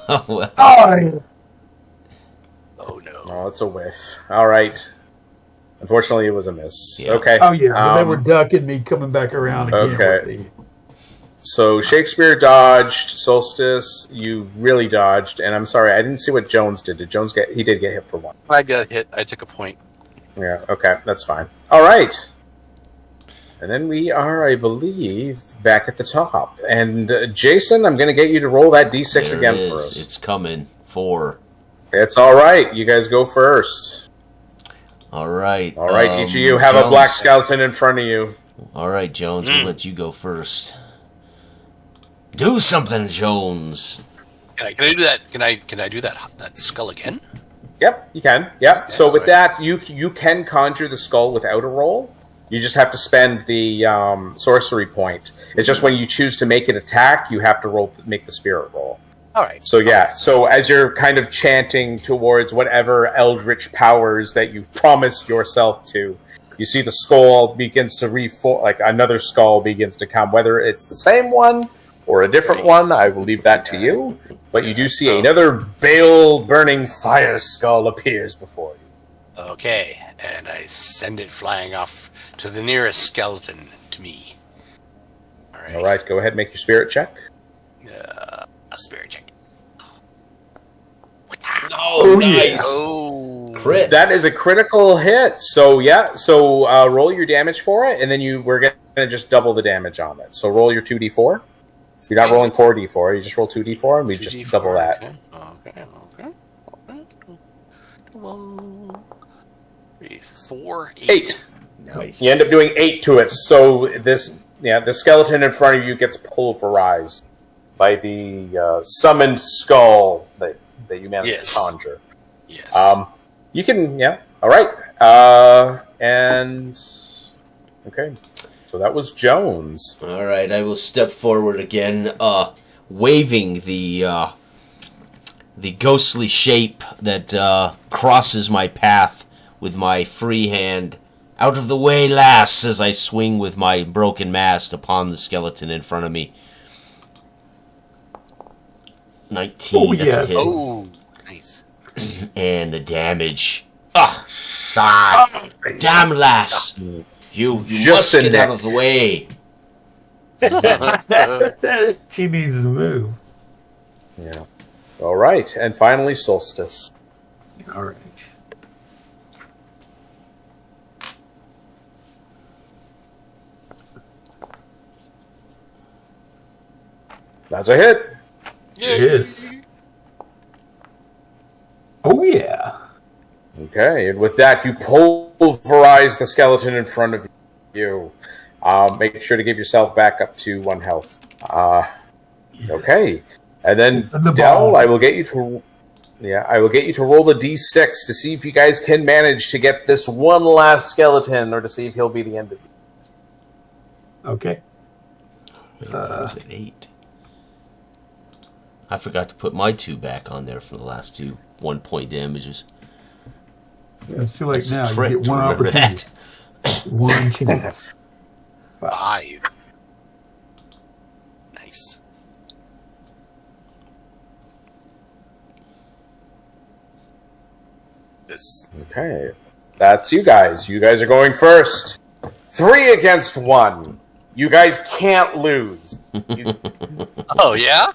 Oh, no. Oh, it's a whiff. All right. Unfortunately, it was a miss. Yeah. Okay. Oh, yeah. They were ducking me coming back around again. Okay. So Shakespeare dodged. Solstice, you really dodged. And I'm sorry, I didn't see what Jones did. Did Jones get... He did get hit for one. I got hit. I took a point. Yeah, okay. That's fine. All right. And then we are, I believe, back at the top. And Jason, I'm going to get you to roll that d6 again for us. It's coming. 4. It's all right. You guys go first. All right. All right. Each of you have a black skeleton in front of you. All right, Jones. We'll let you go first. Do something, Jones. Can I do that? Can I do that skull again? Yep, you can. Yep. Okay, So with that, you can conjure the skull without a roll. You just have to spend the sorcery point. It's just when you choose to make it attack, you have to make the spirit roll. All right. So yeah, so as you're kind of chanting towards whatever eldritch powers that you've promised yourself to, you see the skull begins to reform, like another skull begins to come. Whether it's the same one or a different one, I will leave that to you. But you do see another bale-burning fire skull appears before you. Okay, and I send it flying off to the nearest skeleton to me. All right, go ahead and make your spirit check. A spirit check. Oh, nice. Oh, Crit. That is a critical hit. So yeah, roll your damage for it, and then we're going to just double the damage on it. So roll your 2d4. You're not rolling 4d4. You just roll 2d4, and we just double that. Okay. 3, 4, 8. Nice. You end up doing 8 to it. So the skeleton in front of you gets pulverized by the summoned skull that you managed to conjure. Yes. You can, all right. And okay. So that was Jones. All right, I will step forward again, waving the ghostly shape that crosses my path with my free hand. Out of the way, lass, as I swing with my broken mast upon the skeleton in front of me. 19, that's a hit. Oh, nice. And the damage. Damn, lass. You Just must get out of the way. She needs to move. Yeah. All right, and finally Solstice. All right. That's a hit. It is. Oh, yeah. Okay, and with that, you pulverize the skeleton in front of you. Make sure to give yourself back up to 1 health. Okay, and then Del, I will get you to roll the d6 to see if you guys can manage to get this one last skeleton, or to see if he'll be the end of it. Okay. That was at 8. I forgot to put my 2 back on there for the last 2 1-point damages. It's too late now. Trick You get to one remember opportunity. that. One chance. 5. Nice. This. Okay, that's you guys. You guys are going first. 3 against 1. You guys can't lose. Oh yeah.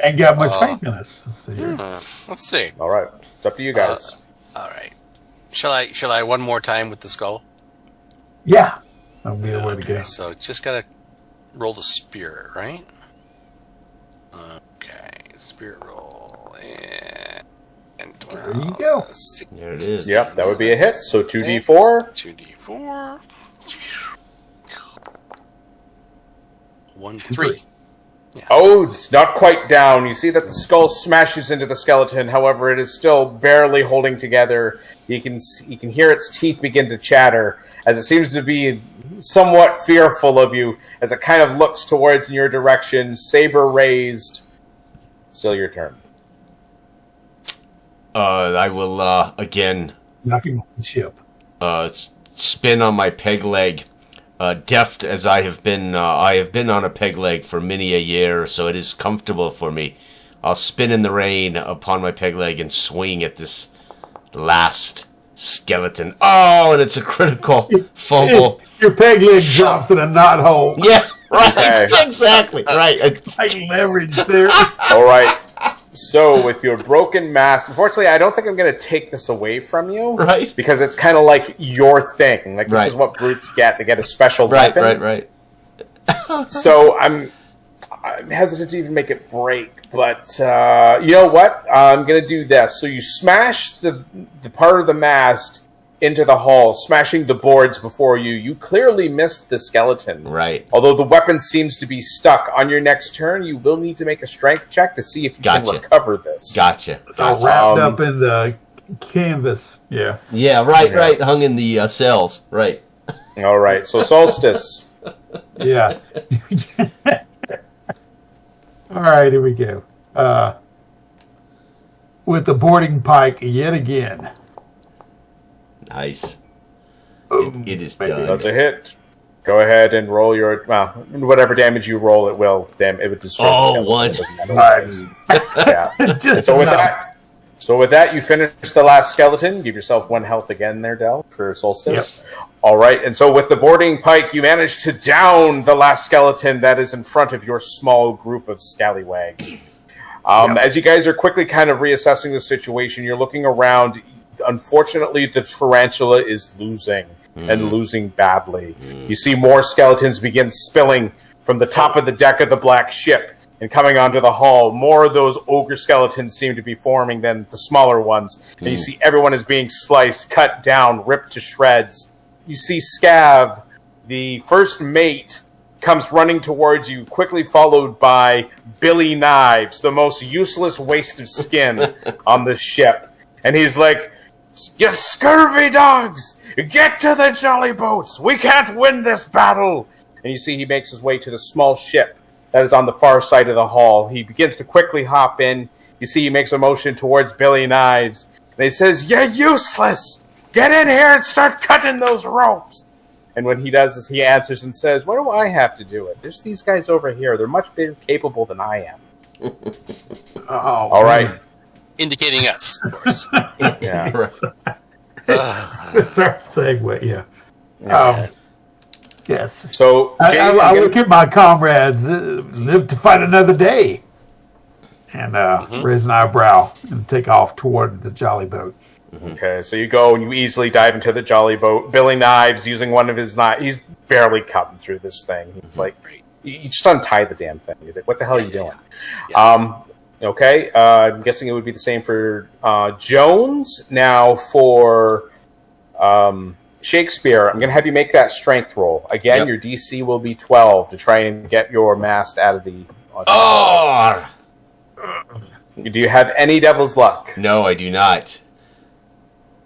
Ain't got much faith in us. Let's see here. Let's see. All right, it's up to you guys. All right. Shall I one more time with the skull? Yeah, that'll be the way to go. So just gotta roll the spirit, right? Okay, spirit roll and There you go. There it is. Yep, that would be a hit. So 2d4. 2d4. 1, 3. Yeah. Oh, it's not quite down. You see that the skull smashes into the skeleton. However, it is still barely holding together. You can hear its teeth begin to chatter as it seems to be somewhat fearful of you as it kind of looks towards your direction, saber raised. Still your turn. I will again Knocking off the ship. spin on my peg leg. Deft as I have been on a peg leg for many a year, so it is comfortable for me. I'll spin in the rain upon my peg leg and swing at this last skeleton. Oh, and it's a critical fumble. Your peg leg drops in a knot hole. Yeah, right. Okay. Exactly. Right. Like leverage there. All right. So, with your broken mask, unfortunately, I don't think I'm going to take this away from you. Right. Because it's kind of like your thing. Like, this is what brutes get. They get a special weapon. Right. So, I'm hesitant to even make it break. But, you know what? I'm going to do this. So, you smash the part of the mast into the hull, smashing the boards before you. You clearly missed the skeleton. Right. Although the weapon seems to be stuck. On your next turn, you will need to make a strength check to see if you can recover this. Gotcha. So wrapped up in the canvas. Yeah. Yeah, right. Hung in the cells. Right. All right. So Solstice. Yeah. All right, here we go. With the boarding pike yet again. Nice. Boom. It is Baby. done. That's a hit. Go ahead and roll your whatever damage you roll. It will destroy. Oh, the one. It doesn't matter. Yeah. Just So with enough. that, you finish the last skeleton. Give yourself 1 health again there, Del, for Solstice. Yep. All right. And so with the boarding pike, you manage to down the last skeleton that is in front of your small group of scallywags. As you guys are quickly kind of reassessing the situation, you're looking around. Unfortunately, the tarantula is losing and losing badly. You see more skeletons begin spilling from the top of the deck of the black ship and coming onto the hull. More of those ogre skeletons seem to be forming than the smaller ones. And you see everyone is being sliced, cut down, ripped to shreds. You see Scav, the first mate, comes running towards you, quickly followed by Billy Knives, the most useless waste of skin on the ship. And he's like, "You scurvy dogs! Get to the jolly boats! We can't win this battle!" And you see he makes his way to the small ship that is on the far side of the hull. He begins to quickly hop in. You see he makes a motion towards Billy Knives. And he says, "You're useless! Get in here and start cutting those ropes!" And when he does this, he answers and says, "Why do I have to do it? There's these guys over here. They're much more capable than I am." All right. Indicating us, of course. Yeah. That's our segue, yeah. Yes. So I look at my comrades, live to fight another day. And raise an eyebrow and take off toward the jolly boat. Okay, so you go and you easily dive into the jolly boat. Billy Knives using one of his knives. He's barely cutting through this thing. He's like, you just untie the damn thing. You're like, what the hell are you doing? Yeah. Okay, I'm guessing it would be the same for Jones. Now for Shakespeare, I'm going to have you make that strength roll. Again, your DC will be 12 to try and get your mast out of the... Oh! Do you have any devil's luck? No, I do not.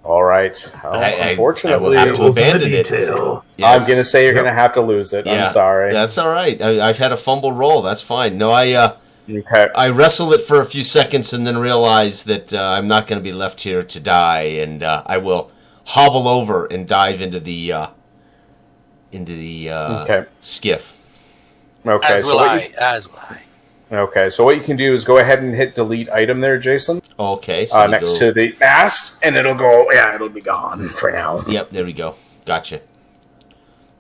All right. Unfortunately, I will have to abandon it. Yes. I'm going to say you're going to have to lose it. Yeah, I'm sorry. That's all right. I've had a fumble roll. That's fine. No, I wrestle it for a few seconds and then realize that I'm not going to be left here to die, and I will hobble over and dive into the skiff. Okay. As will I. Okay, so what you can do is go ahead and hit delete item there, Jason. Okay. So next to the mast, and it'll be gone for now. Yep, there we go. Gotcha.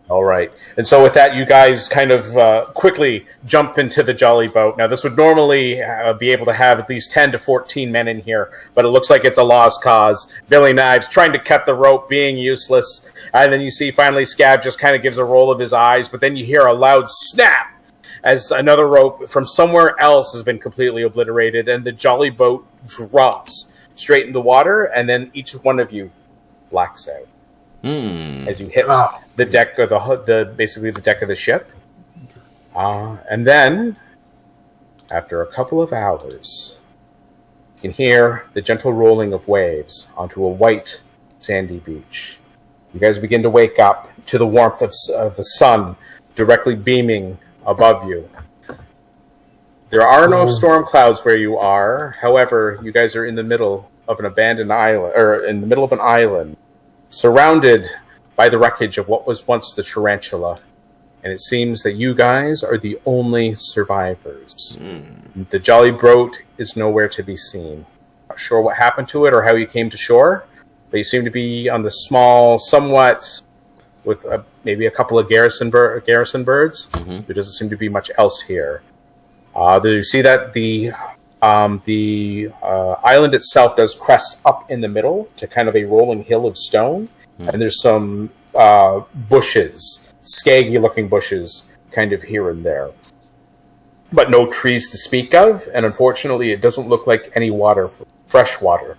All right. And so with that, you guys kind of quickly jump into the jolly boat. Now, this would normally be able to have at least 10 to 14 men in here, but it looks like it's a lost cause. Billy Knives trying to cut the rope, being useless. And then you see finally Scab just kind of gives a roll of his eyes, but then you hear a loud snap as another rope from somewhere else has been completely obliterated, and the jolly boat drops straight into water, and then each one of you blacks out. As you hit the deck of basically the deck of the ship, and then after a couple of hours, you can hear the gentle rolling of waves onto a white sandy beach. You guys begin to wake up to the warmth of the sun directly beaming above you. There are no storm clouds where you are. However, you guys are in the middle of an abandoned island, or in the middle of an island, surrounded by the wreckage of what was once the Tarantula. And it seems that you guys are the only survivors. The jolly boat is nowhere to be seen. Not sure what happened to it or how you came to shore, but you seem to be on the small, somewhat, with maybe a couple of garrison birds. There doesn't seem to be much else here. You see that the island itself does crest up in the middle to kind of a rolling hill of stone, and there's some bushes, scaggy-looking bushes, kind of here and there, but no trees to speak of. And unfortunately, it doesn't look like any water, fresh water,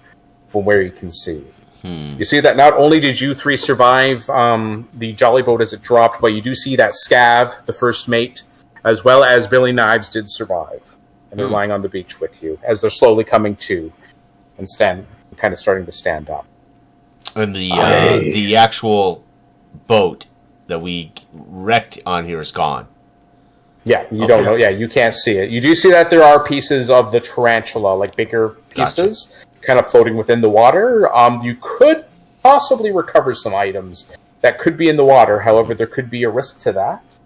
from where you can see. You see that not only did you three survive the jolly boat as it dropped, but you do see that Scav, the first mate, as well as Billy Knives, did survive. And they're lying on the beach with you as they're slowly coming to and kind of starting to stand up. And the actual boat that we wrecked on here is gone. Yeah, you don't know. Yeah, you can't see it. You do see that there are pieces of the Tarantula, like bigger pieces, kind of floating within the water. You could possibly recover some items that could be in the water. However, there could be a risk to that.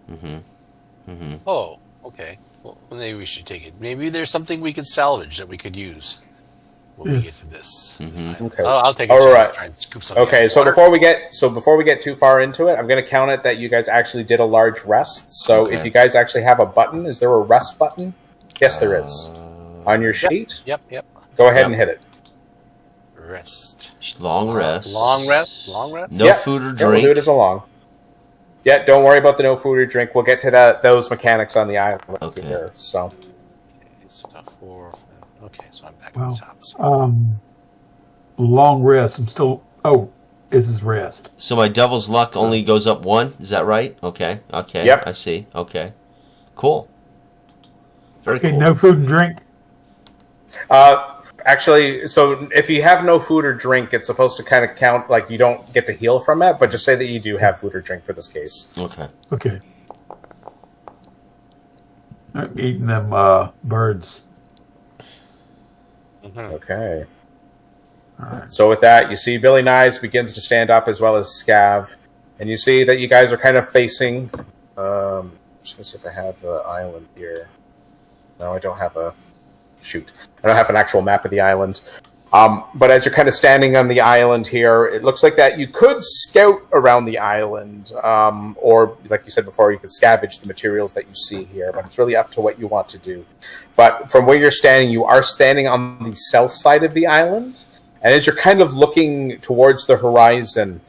Oh, okay. Well, maybe we should take it. Maybe there's something we could salvage that we could use when we get to this. Okay. I'll take a chance to try and scoop something. Okay, so before we get too far into it, I'm going to count it that you guys actually did a large rest. So if you guys actually have a button, is there a rest button? Yes, there is. On your sheet? Yep. Go ahead and hit it. Rest. Long rest. Long rest. No food or drink. We'll do it as a long. Yeah, don't worry about the no food or drink. We'll get to those mechanics on the island there. So. Stuff for. Okay, so I'm back at the top. So. Long rest. I'm still. Oh, this is rest. So my devil's luck only goes up 1. Is that right? Okay. Yep. I see. Okay. Cool. Very cool. No food and drink. Actually, so if you have no food or drink, it's supposed to kind of count like you don't get to heal from it, but just say that you do have food or drink for this case. Okay. I'm eating them birds. Okay. All right. So with that, you see Billy Knives begins to stand up as well as Scav, and you see that you guys are kind of facing. I'm just gonna see if I have the island here. No, I don't have a. Shoot, I don't have an actual map of the island. But as you're kind of standing on the island here, it looks like that you could scout around the island, or like you said before, you could scavenge the materials that you see here, but it's really up to what you want to do. But from where you're standing, you are standing on the south side of the island, and as you're kind of looking towards the horizon,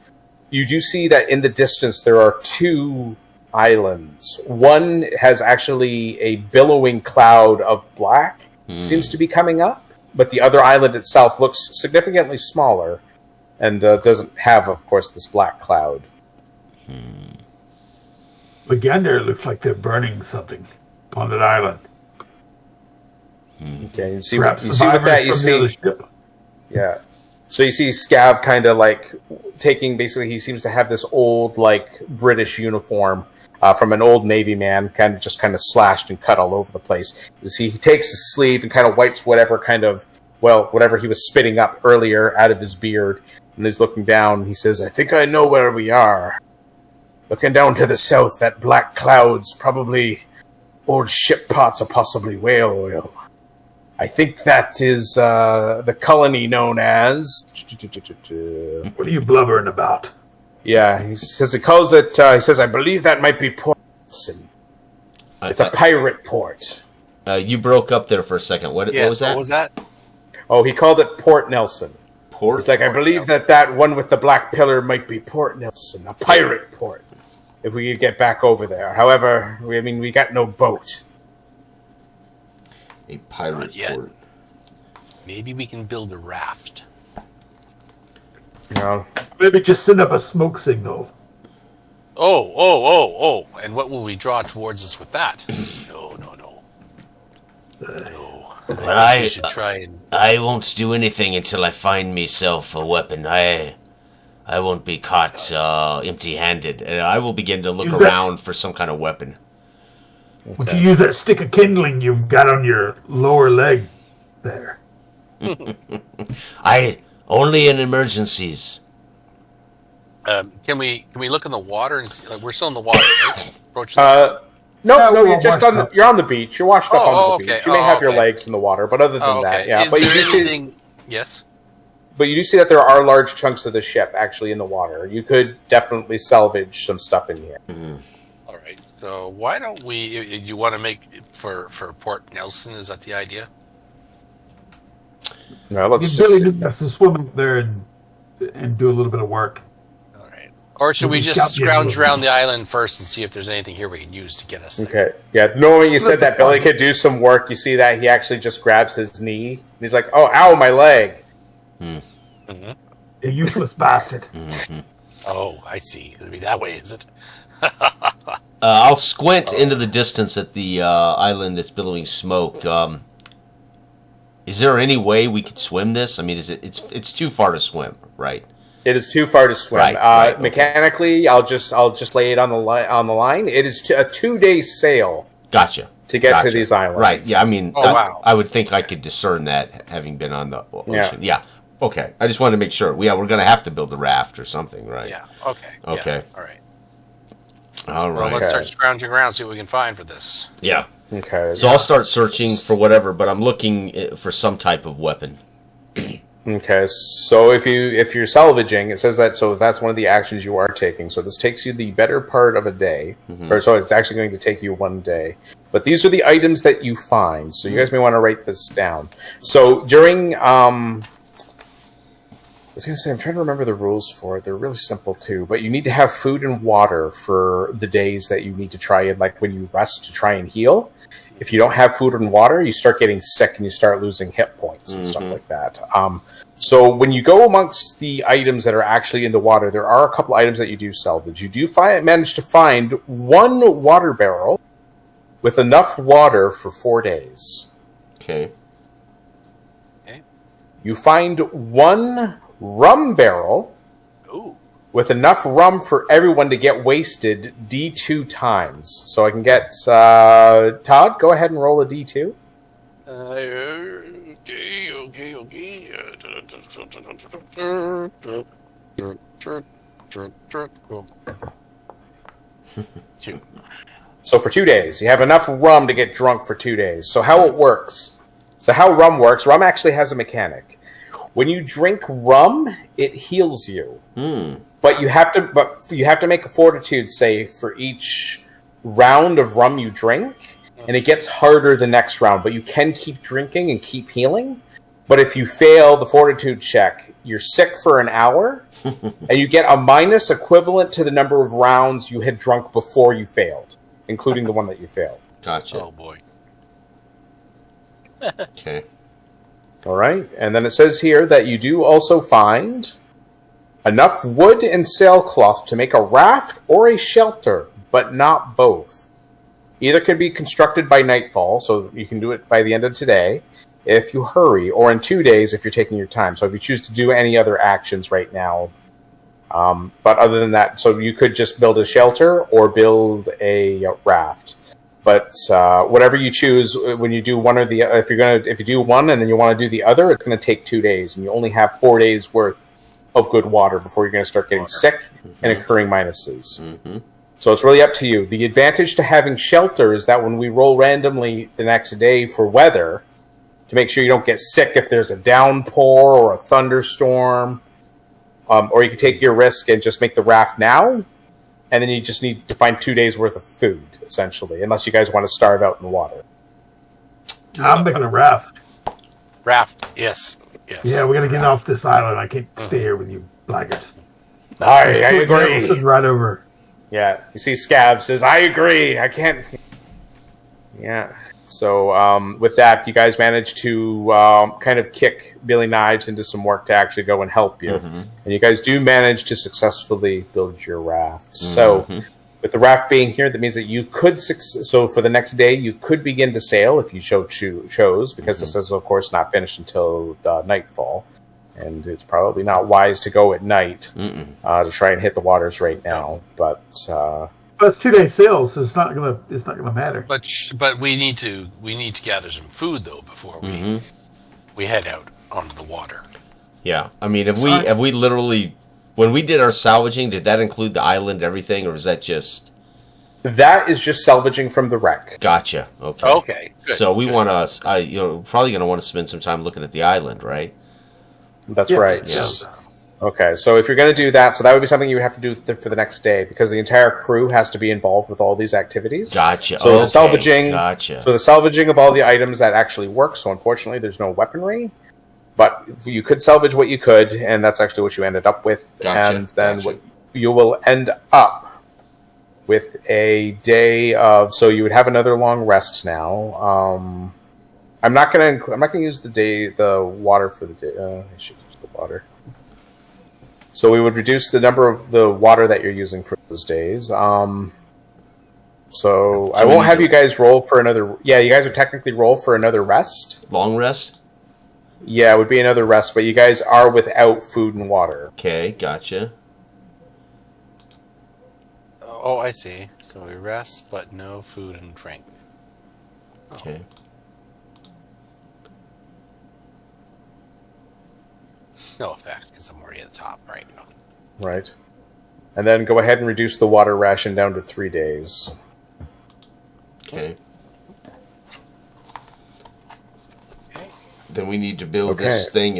you do see that in the distance there are 2 islands. One has actually a billowing cloud of black, seems to be coming up, but the other island itself looks significantly smaller and doesn't have, of course, this black cloud. Again, there it looks like they're burning something on that island. Okay, you see Perhaps with that, you see, ship. yeah. So you see Scav kind of like taking, basically, he seems to have this old like British uniform. From an old Navy man, kind of slashed and cut all over the place. You see, he takes his sleeve and kind of wipes whatever he was spitting up earlier out of his beard, and he's looking down. He says, "I think I know where we are. Looking down to the south, that black cloud's probably old ship pots or possibly whale oil. I think that is the colony known as." What are you blubbering about? Yeah, he calls it, he says, I believe that might be Port Nelson. It's a pirate port. You broke up there for a second. What was that? What was that? Oh, he called it Port Nelson. It's like, I believe that one with the black pillar might be Port Nelson, a pirate port, if we could get back over there. However, we got no boat. A pirate port. Maybe we can build a raft. No. Maybe just send up a smoke signal. Oh. And what will we draw towards us with that? No. Well, should try and... I won't do anything until I find myself a weapon. I won't be caught empty-handed. I will begin to look around for some kind of weapon. Okay. Would you use that stick of kindling you've got on your lower leg there? Only in emergencies. Can we look in the water and see? Like, we're still in the water, right? No, you're on the beach. You're washed up on the beach. You may have your legs in the water, but other than that, yeah. But you do see, yes. But you do see that there are large chunks of the ship actually in the water. You could definitely salvage some stuff in here. Mm-hmm. All right. So why don't we? You want to make for Port Nelson? Is that the idea? No, let's just really have to swim up there and do a little bit of work. Or should we just scrounge around the island first and see if there's anything here we can use to get us there? Okay. Yeah, knowing you said that Billy could do some work, you see that he actually just grabs his knee. And he's like, oh, ow, my leg. Mm-hmm. A useless bastard. Mm-hmm. Oh, I see. It'll be that way, is it? I'll squint into the distance at the island that's billowing smoke. Is there any way we could swim this? I mean, it's too far to swim, right? It is too far to swim. Right, mechanically, I'll just lay it on the line. It is a 2-day sail. Gotcha. To get to these islands. Right. Yeah. I mean, wow. I would think I could discern that having been on the ocean. Yeah. Okay. I just wanted to make sure. Yeah, we're going to have to build a raft or something, right? Yeah. Okay. Okay. Yeah. All right. All right. Well, let's start scrounging around, see what we can find for this. Yeah. Okay. So I'll start searching for whatever, but I'm looking for some type of weapon. Okay, so if you're salvaging, it says that, so that's one of the actions you are taking. So this takes you the better part of a day, or so it's actually going to take you 1 day. But these are the items that you find, so you guys may want to write this down. So during, I was going to say, I'm trying to remember the rules for it. They're really simple too, but you need to have food and water for the days that you need to try and, like, when you rest to try and heal. If you don't have food and water, you start getting sick and you start losing hit points and stuff like that. So when you go amongst the items that are actually in the water, there are a couple items that you do salvage. You do manage to find 1 water barrel with enough water for 4 days. Okay. You find 1 rum barrel with enough rum for everyone to get wasted D2 times. So I can get... Todd, go ahead and roll a D2. Okay. 2. So for 2 days, you have enough rum to get drunk for 2 days. So how it works... So how rum works, rum actually has a mechanic. When you drink rum, it heals you. But you have to make a fortitude save for each round of rum you drink, and it gets harder the next round. But you can keep drinking and keep healing. But if you fail the fortitude check, you're sick for an hour, and you get a minus equivalent to the number of rounds you had drunk before you failed, including the one that you failed. Gotcha. Oh boy. Okay. All right, and then it says here that you do also find enough wood and sailcloth to make a raft or a shelter, but not both. Either can be constructed by nightfall, so you can do it by the end of today if you hurry, or in 2 days if you're taking your time. So if you choose to do any other actions right now. But other than that, so you could just build a shelter or build a raft. But whatever you choose, when you do one or the if you do one and then you want to do the other, it's going to take 2 days, and you only have 4 days worth of good water before you're going to start getting sick and incurring minuses. So it's really up to you. The advantage to having shelter is that when we roll randomly the next day for weather, to make sure you don't get sick if there's a downpour or a thunderstorm, or you can take your risk and just make the raft now, and then you just need to find 2 days worth of food, essentially, unless you guys want to starve out in the water. I'm making a raft. Raft, yes. Yeah, we got to get off this island. I can't stay here with you blackguards. I agree. Sitting right over. Yeah, you see Scav says, I agree, I can't... Yeah, so with that, you guys managed to kind of kick Billy Knives into some work to actually go and help you. And you guys do manage to successfully build your raft. So, with the raft being here, that means that you could... So, for the next day, you could begin to sail if you chose, because this is, of course, not finished until nightfall. And it's probably not wise to go at night to try and hit the waters right now. But it's 2 day sail, so it's not gonna matter. But we need to gather some food though before we head out onto the water. Yeah, I mean, have we literally, when we did our salvaging, did that include the island, everything, or was that just? That is just salvaging from the wreck. Gotcha. Okay. Okay. Good, so we want to, probably going to want to spend some time looking at the island, right? That's right. Yeah. Okay, so if you're going to do that, so that would be something you would have to do for the next day, because the entire crew has to be involved with all these activities. Gotcha. So the salvaging, Gotcha. So the salvaging of all the items that actually work. So unfortunately, there's no weaponry, but you could salvage what you could, and that's actually what you ended up with. Gotcha. And then what you will end up with a day of. So you would have another long rest now. I'm not gonna use the water for the day. I should use the water. So we would reduce the number of the water that you're using for those days. So I won't have you guys roll for another... Yeah, you guys would technically roll for another rest. Long rest? Yeah, it would be another rest, but you guys are without food and water. Okay, gotcha. Oh, I see. So we rest, but no food and drink. Okay. No effect, because I'm already at the top, right? Right. And then go ahead and reduce the water ration down to 3 days. Okay. Then we need to build this thing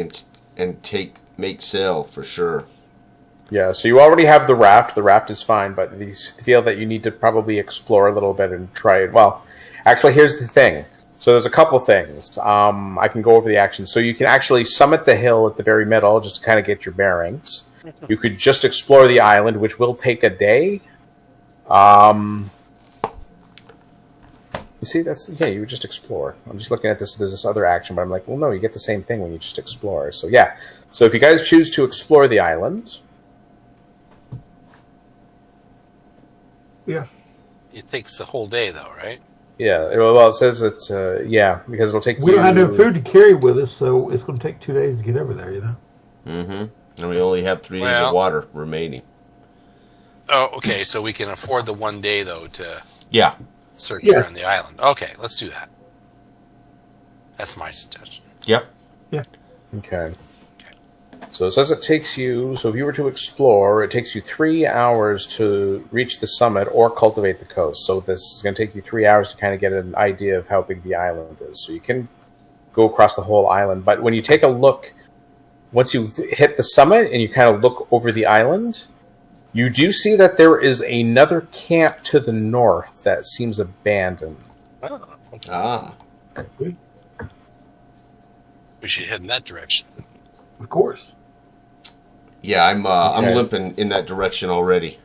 and make sail for sure. Yeah, so you already have the raft. The raft is fine, but you feel that you need to probably explore a little bit and try it. Well, actually, here's the thing. So there's a couple things. I can go over the actions. So you can actually summit the hill at the very middle just to kind of get your bearings. You could just explore the island, which will take a day. You see, you would just explore. I'm just looking at this. There's this other action, but I'm like, well, no, you get the same thing when you just explore. So yeah. So if you guys choose to explore the island. Yeah. It takes the whole day, though, right? Yeah, well, it says it's, because it'll take We don't have no food to carry with us, so it's going to take 2 days to get over there, you know? Mm-hmm. And we only have 3 days of water remaining. Oh, okay, so we can afford the 1 day, though, to search around the island. Okay, let's do that. That's my suggestion. Yep. Yeah. Okay. So it says it takes you, so if you were to explore, it takes you 3 hours to reach the summit or cultivate the coast. So this is going to take you 3 hours to kind of get an idea of how big the island is. So you can go across the whole island. But when you take a look, once you hit the summit and you kind of look over the island, you do see that there is another camp to the north that seems abandoned. Oh, okay. Ah. We should head in that direction. Of course. Yeah, I'm limping in that direction already.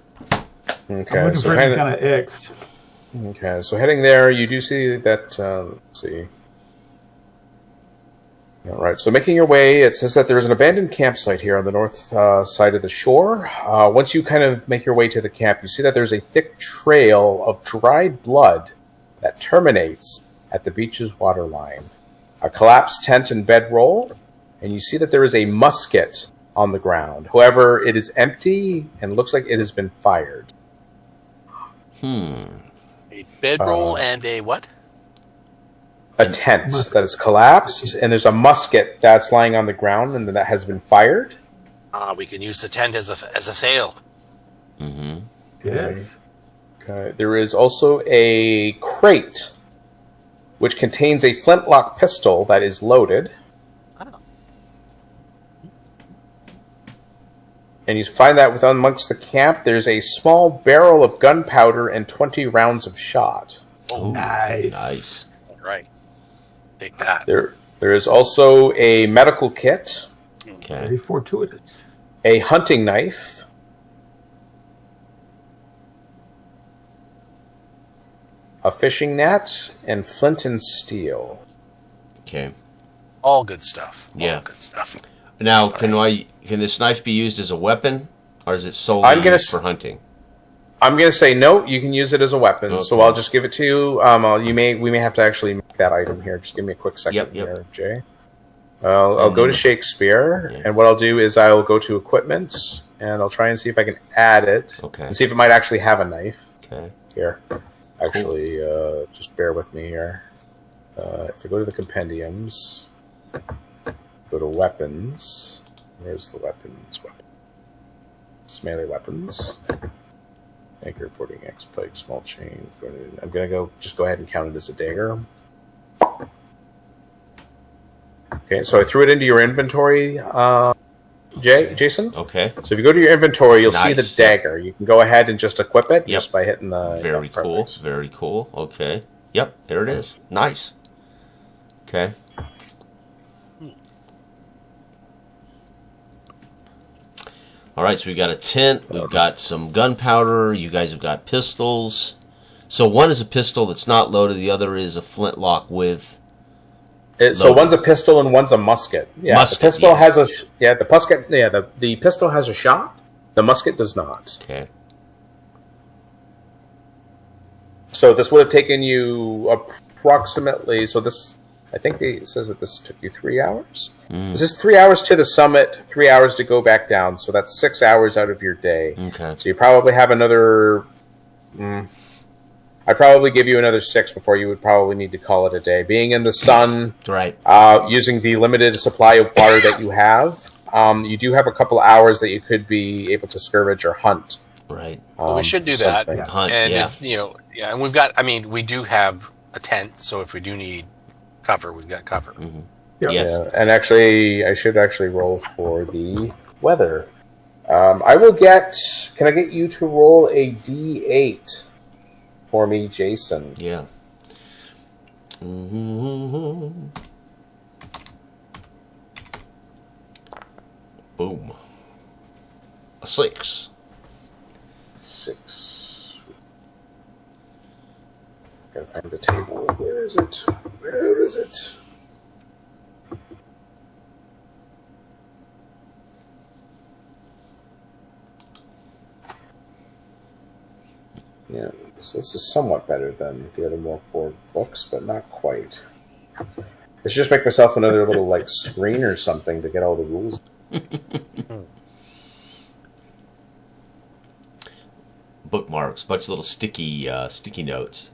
Okay, I'm looking for any kind of X. Okay, so heading there, you do see that, let's see. All right, so making your way, it says that there's an abandoned campsite here on the north side of the shore. Once you kind of make your way to the camp, you see that there's a thick trail of dried blood that terminates at the beach's waterline. A collapsed tent and bedroll, and you see that there is a musket on the ground. However, it is empty and looks like it has been fired. A bedroll and a what? A tent that is collapsed, and there's a musket that's lying on the ground and that has been fired. We can use the tent as a sail. Mm-hmm. Yes. Okay. There is also a crate which contains a flintlock pistol that is loaded. And you find that within amongst the camp, there's a small barrel of gunpowder and 20 rounds of shot. Oh, Nice. All right. Take that. There is also a medical kit, Okay. Very fortuitous. a hunting knife, a fishing net, and flint and steel. Okay. All good stuff. Yeah. All good stuff. Now, can this knife be used as a weapon, or is it solely I'm gonna used for hunting? I'm going to say no, you can use it as a weapon, so Okay. I'll just give it to you. We may have to actually make that item here. Just give me a quick second Yep. here, Jay. I'll go to Shakespeare, Yeah. and what I'll do is I'll go to equipment, and I'll try and see if I can add it, Okay. and see if it might actually have a knife. Okay. Here. Actually, just bear with me here. If I go to the compendiums, go to weapons. Where's the weapons? It's melee weapons. Anchor, reporting, X pike, small chain. I'm gonna go ahead and count it as a dagger. Okay, so I threw it into your inventory, Jason. Okay. So if you go to your inventory, you'll see the Nice. dagger. You can go ahead and just equip it Yep. just by hitting the. Very yeah, cool. perfect. Very cool. Okay. Yep. There it is. Nice. Okay. All right. So we got a tent. We've got some gunpowder. You guys have got pistols. So one is a pistol that's not loaded. The other is a flintlock with. So Loaded. one's a pistol and one's a musket. Yeah, Musket, the pistol yes. has the pistol has a shot. The musket does not. Okay. So this would have taken you approximately. So this, I think it says that this took you 3 hours. This is 3 hours to the summit, 3 hours to go back down. So that's 6 hours out of your day. Okay. So you probably have another. I'd probably give you another 6 before you would probably need to call it a day. Being in the sun, Right. using the limited supply of water that you have, you do have a couple hours that you could be able to scavenge or hunt. Right. Well, we should do that. something. Hunt. And Yeah. if, and we've got, we do have a tent, so if we do need cover, we've got cover. Yep. Yes. Yeah, and actually, I should actually roll for the weather. I will get. Can I get you to roll a D8 for me, Jason? Yeah. Boom. A 6. 6. Gotta find the table. Where is it? Where is it? Yeah, so this is somewhat better than the other Borg books, but not quite. I should just make myself another little screen or something to get all the rules. Bookmarks, bunch of little sticky notes.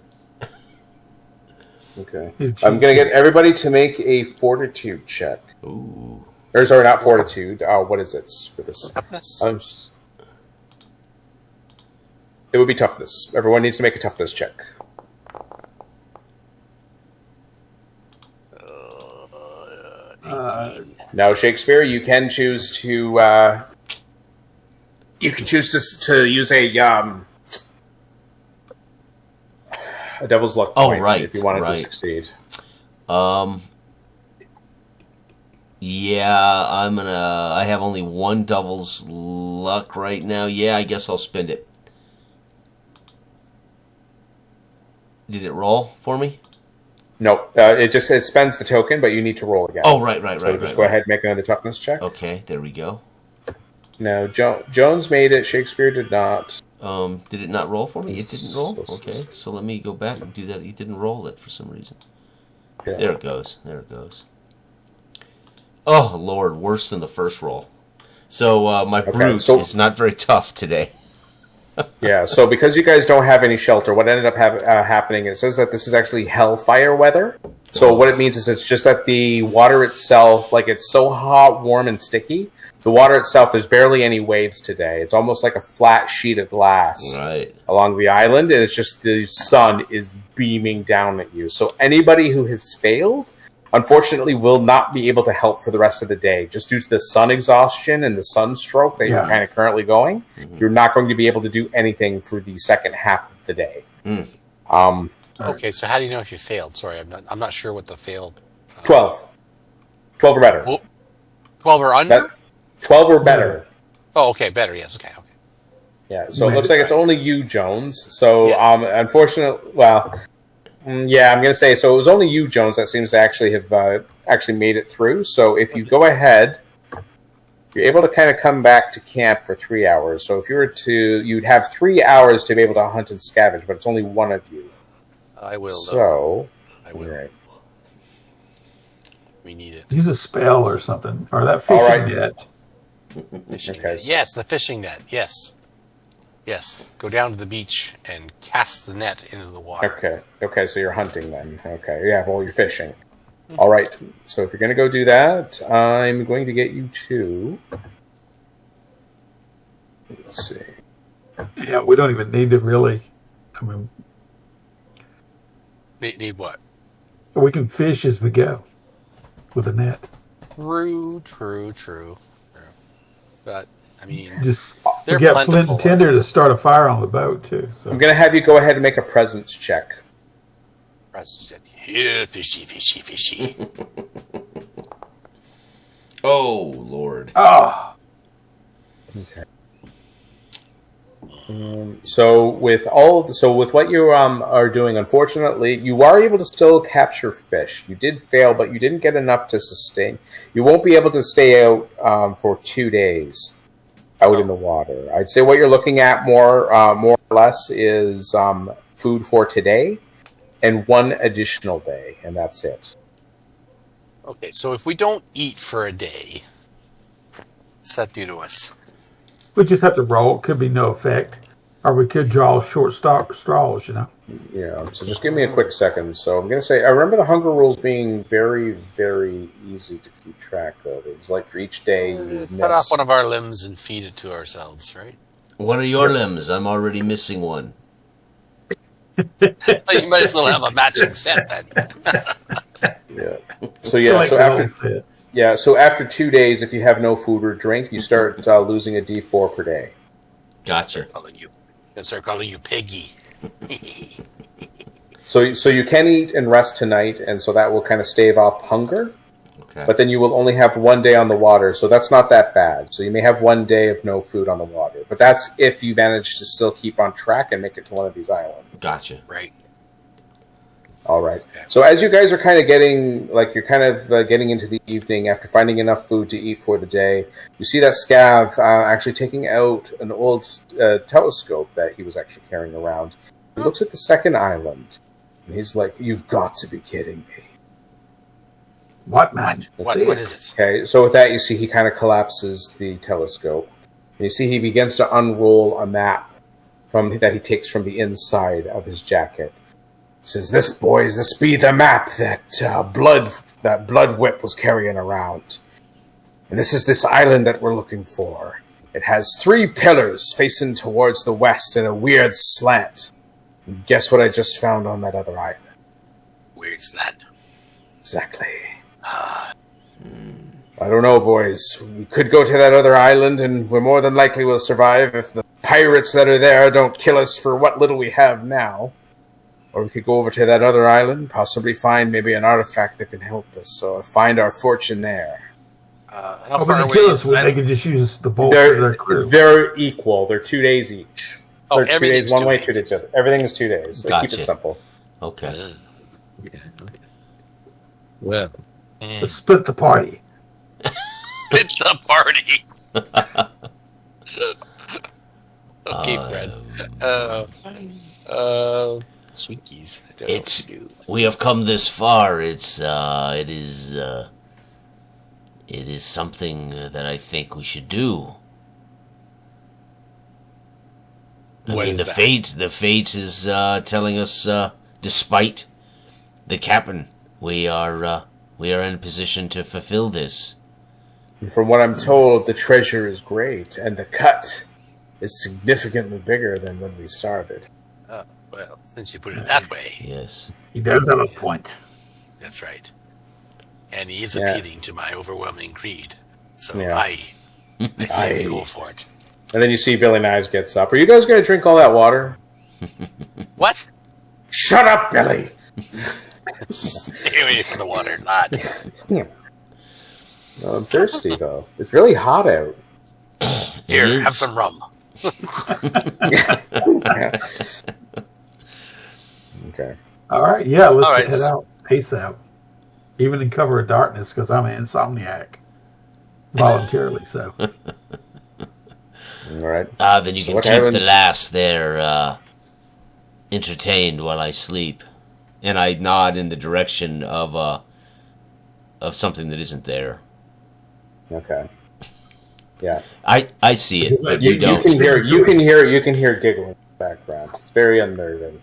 Okay. I'm gonna get everybody to make a fortitude check. Ooh. Or sorry, not fortitude. What is it for this? Toughness? It would be toughness. Everyone needs to make a toughness check. Now, Shakespeare, you can choose to. You can choose to use a devil's luck Oh, point right, if you wanted right. to succeed. Yeah, I have only one devil's luck right now. Yeah, I guess I'll spend it. Did it roll for me? No, it spends the token, but you need to roll again. Oh, right. So just go ahead and make another toughness check. Okay, there we go. Now, Jones made it. Shakespeare did not. Did it not roll for me? It didn't roll? So- Okay, so let me go back and do that. It didn't roll it for some reason. Yeah. There it goes. There it goes. Oh, Lord, worse than the first roll. So my brute is not very tough today. Yeah, so because you guys don't have any shelter, what ended up happening, it says that this is actually hellfire weather. So what it means is it's just that the water itself, it's so hot, warm, and sticky. The water itself, there's barely any waves today. It's almost like a flat sheet of glass along the island, and it's just the sun is beaming down at you. So anybody who has failed, unfortunately will not be able to help for the rest of the day. Just due to the sun exhaustion and the sunstroke that you're kind of currently going, you're not going to be able to do anything for the second half of the day. Okay, so how do you know if you failed? Sorry, I'm not sure what the failed. 12. 12 or better. 12 or under? 12 or better. Oh, okay, better. Yes, okay. Yeah, so it looks like it's only you, Jones. So, unfortunately, well, yeah, I'm going to say, so it was only you, Jones, that seems to actually have actually made it through. So if you go ahead, you're able to kind of come back to camp for 3 hours. So if you were to, you'd have 3 hours to be able to hunt and scavenge, but it's only one of you. I will, So, I will. Right. We need it. Use a spell or something. Or that fishing net. Fishing Okay. net. Yes, the fishing net. Yes. Yes. Go down to the beach and cast the net into the water. Okay, so you're hunting then. Okay, yeah, well, you're fishing. All right, so if you're going to go do that, I'm going to get you to... Let's see. Yeah, we don't even need to really... I mean... Need what? We can fish as we go with a net. True. But, I mean... Just they're get plentiful. flint and tinder to start a fire on the boat, too. So. I'm going to have you go ahead and make a presence check. Here, fishy. Oh, Lord. Oh! Okay. So with what you are doing, unfortunately, you are able to still capture fish. You did fail, but you didn't get enough to sustain. You won't be able to stay out for 2 days out in the water. I'd say what you're looking at more or less is food for today and 1 additional day, and that's it. Okay, so if we don't eat for a day, what's that do to us? We just have to roll. Could be no effect. Or we could draw short straws, you know. Yeah, so just give me a quick second. So I'm going to say, I remember the hunger rules being very, very easy to keep track of. It was like for each day you miss. Cut off one of our limbs and feed it to ourselves, right? One of your limbs. I'm already missing one. You might as well have a matching set then. Yeah. So after 2 days, if you have no food or drink, you start losing a D4 per day. Gotcha. Start calling you Piggy. So you can eat and rest tonight, and so that will kind of stave off hunger. Okay. But then you will only have 1 day on the water, so that's not that bad. So you may have 1 day of no food on the water. But that's if you manage to still keep on track and make it to one of these islands. Gotcha. Right. All right. So as you guys are kind of getting, getting into the evening after finding enough food to eat for the day, you see that Scav actually taking out an old telescope that he was actually carrying around. He looks at the second island, and he's like, "You've got to be kidding me." What, man? What is it? Okay, so with that, you see he kind of collapses the telescope. And you see he begins to unroll a map that he takes from the inside of his jacket. He says, "This, boys, this be the map that blood whip was carrying around. And this is this island that we're looking for. It has 3 pillars facing towards the west and a weird slant. And guess what I just found on that other island?" Weird slant. Exactly. I don't know, boys. We could go to that other island, and we more than likely will survive if the pirates that are there don't kill us for what little we have now. Or we could go over to that other island, possibly find maybe an artifact that can help us, so find our fortune there. How far away is that? They can just use the boat for their crew. They're equal. They're 2 days each. Oh, They're 2 days, 1 way, 2 days. days other. Everything is 2 days. So keep Gotcha. it simple. Okay. Well, Let's split the party. it's a party. Okay, Fred. Swinkies. I don't know what to do. We have come this far. It is something that I think we should do. What is the that? the fate is telling us, despite the captain, we are in a position to fulfill this. And from what I'm told, the treasure is great, and the cut is significantly bigger than when we started. Well, since you put it that way, Yes. He does have a point. that's right. and he is appealing to my overwhelming greed. So Yeah. I say we go for it. And then you see Billy Knives gets up. Are you guys going to drink all that water? What? Shut up, Billy! Stay away from the water, lad. No, I'm thirsty, though. It's really hot out. Here, have some rum. Okay. All right, yeah, let's All right, head so- out ASAP. Even in cover of darkness, because I'm an insomniac. Voluntarily, so. All right. Then you So can what keep happens- the lass there entertained while I sleep. And I nod in the direction of something that isn't there. Okay. Yeah. I see it, but you don't. You can hear giggling in the background. It's very unnerving.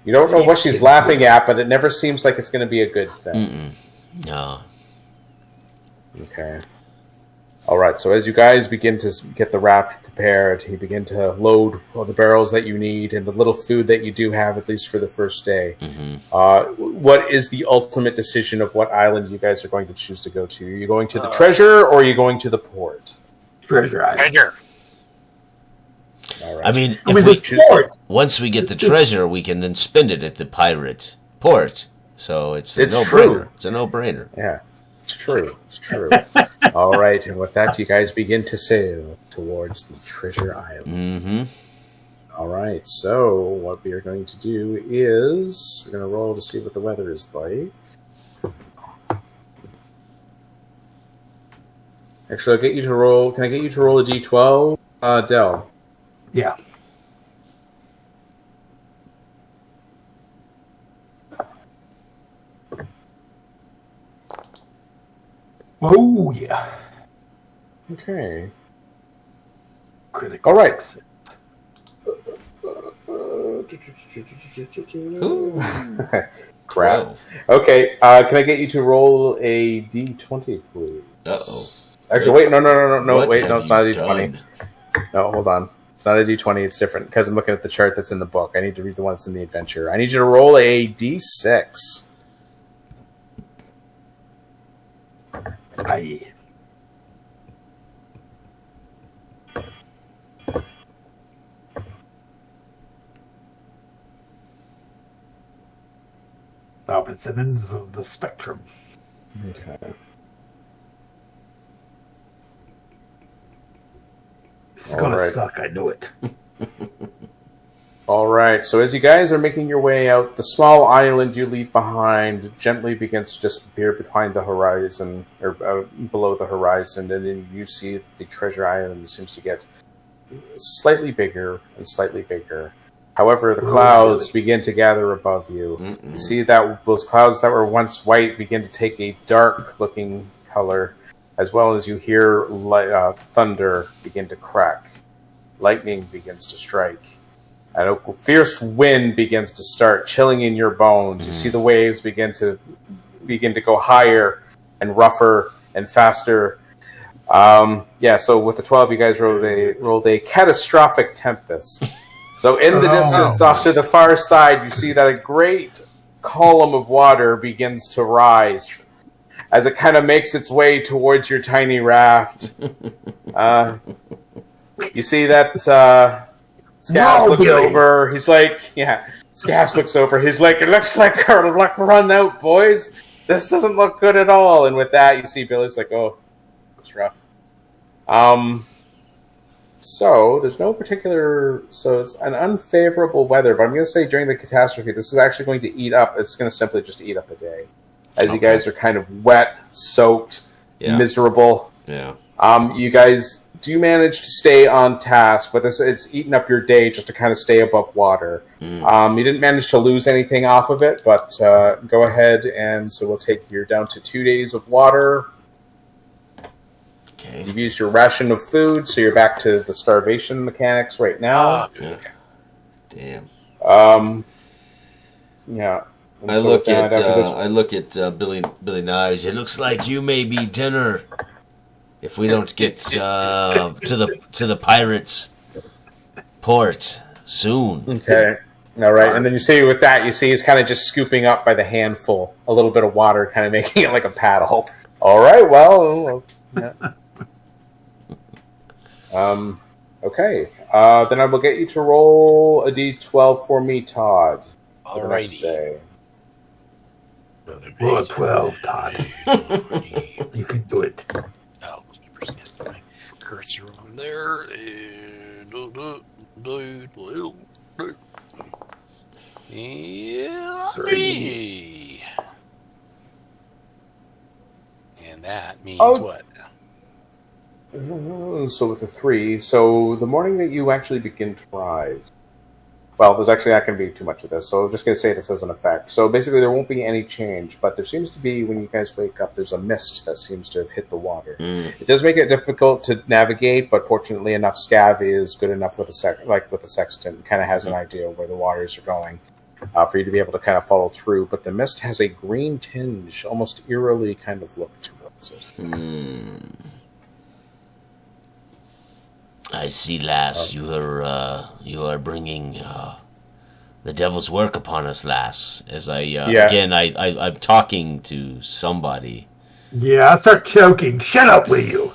You don't know what she's laughing at, but it never seems like it's going to be a good thing. No. Okay. All right. So as you guys begin to get the raft prepared, you begin to load all the barrels that you need and the little food that you do have, at least for the first day. What is the ultimate decision of what island you guys are going to choose to go to? Are you going to the treasure or are you going to the port? Treasure Island. Treasure. All right. I mean, I if mean, we the port. once we get the treasure, we can then spend it at the pirate port. So it's a It's no-brainer. true. It's a no-brainer. Yeah, it's true. It's true. All right, and with that, you guys begin to sail towards the treasure island. Mm-hmm. All right, so what we are going to do is we're going to roll to see what the weather is like. Actually, I'll get you to roll. Can I get you to roll a d12, Del? Yeah. Oh, yeah. Okay. Critical. All right. success. Crap. 12. Okay, can I get you to roll a d20, please? Uh-oh. Actually, wait, no, What wait, have no, it's not a you d20. done? No, hold on. It's not a d20, it's different, because I'm looking at the chart that's in the book. I need to read the one that's in the adventure. I need you to roll a d6. Aye. Opposite ends of the spectrum. Okay. It's gonna Alright. suck, I know it. All right, so as you guys are making your way out, the small island you leave behind gently begins to disappear behind the horizon, or below the horizon, and then you see the treasure island seems to get slightly bigger and slightly bigger. However, the clouds begin to gather above you. You see that those clouds that were once white begin to take a dark-looking color, as well as you hear thunder begin to crack. Lightning begins to strike. And a fierce wind begins to start chilling in your bones. You see the waves begin to go higher and rougher and faster. So with the 12, you guys rolled a catastrophic tempest. So in the distance, off to the far side, you see that a great column of water begins to rise as it kind of makes its way towards your tiny raft. You see that Scabs looks over. He's like, Scabs looks over. He's like, it looks like we're run out, boys. This doesn't look good at all. And with that, you see Billy's like, oh, it's rough. So there's no particular. So it's an unfavorable weather, but I'm going to say during the catastrophe, this is actually going to eat up. It's going to simply just eat up a day, as you guys are kind of wet, soaked, miserable. Yeah. You guys do manage to stay on task, but it's eating up your day just to kind of stay above water. You didn't manage to lose anything off of it, but go ahead and so we'll take you down to 2 days of water. Okay. You've used your ration of food, so you're back to the starvation mechanics right now. Yeah. Damn. Yeah. And I so look with that, at Billy Knives. It looks like you may be dinner if we don't get to the pirates' port soon. Okay. All right, and then you see with that, he's kind of just scooping up by the handful a little bit of water, kind of making it like a paddle. All right, well, yeah. Okay. Then I will get you to roll a d12 for me, Todd. For the next day. Roll a 12, Todd. You can do it. Oh, keepers get my cursor on there. Yeah, me. And that means what? So with the 3, so the morning that you actually begin to rise, well, there's actually not going to be too much of this, so I'm just going to say this as an effect. So basically there won't be any change, but there seems to be, when you guys wake up, there's a mist that seems to have hit the water. It does make it difficult to navigate, but fortunately enough, Scav is good enough with the sextant, kind of has an idea where the waters are going for you to be able to kind of follow through. But the mist has a green tinge, almost eerily kind of look towards it. I see, lass. You are bringing the devil's work upon us, lass. As again, I'm talking to somebody. Yeah, I start choking. Shut up, will you?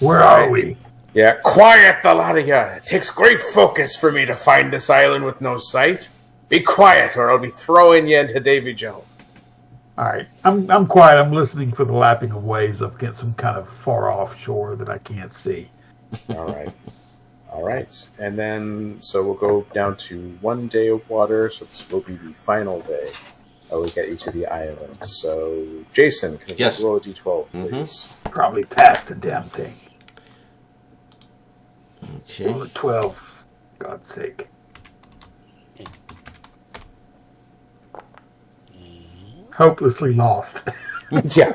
Where are we? Yeah, quiet, the lot of you. It takes great focus for me to find this island with no sight. Be quiet, or I'll be throwing you into Davy Joe. All right, I'm quiet. I'm listening for the lapping of waves up against some kind of far off shore that I can't see. All right. And then, so we'll go down to 1 day of water. So this will be the final day. I will get you to the island. So, Jason, can you roll a d12, please? Probably past the damn thing. Okay. Roll a 12. God's sake. Hopelessly lost. Yeah.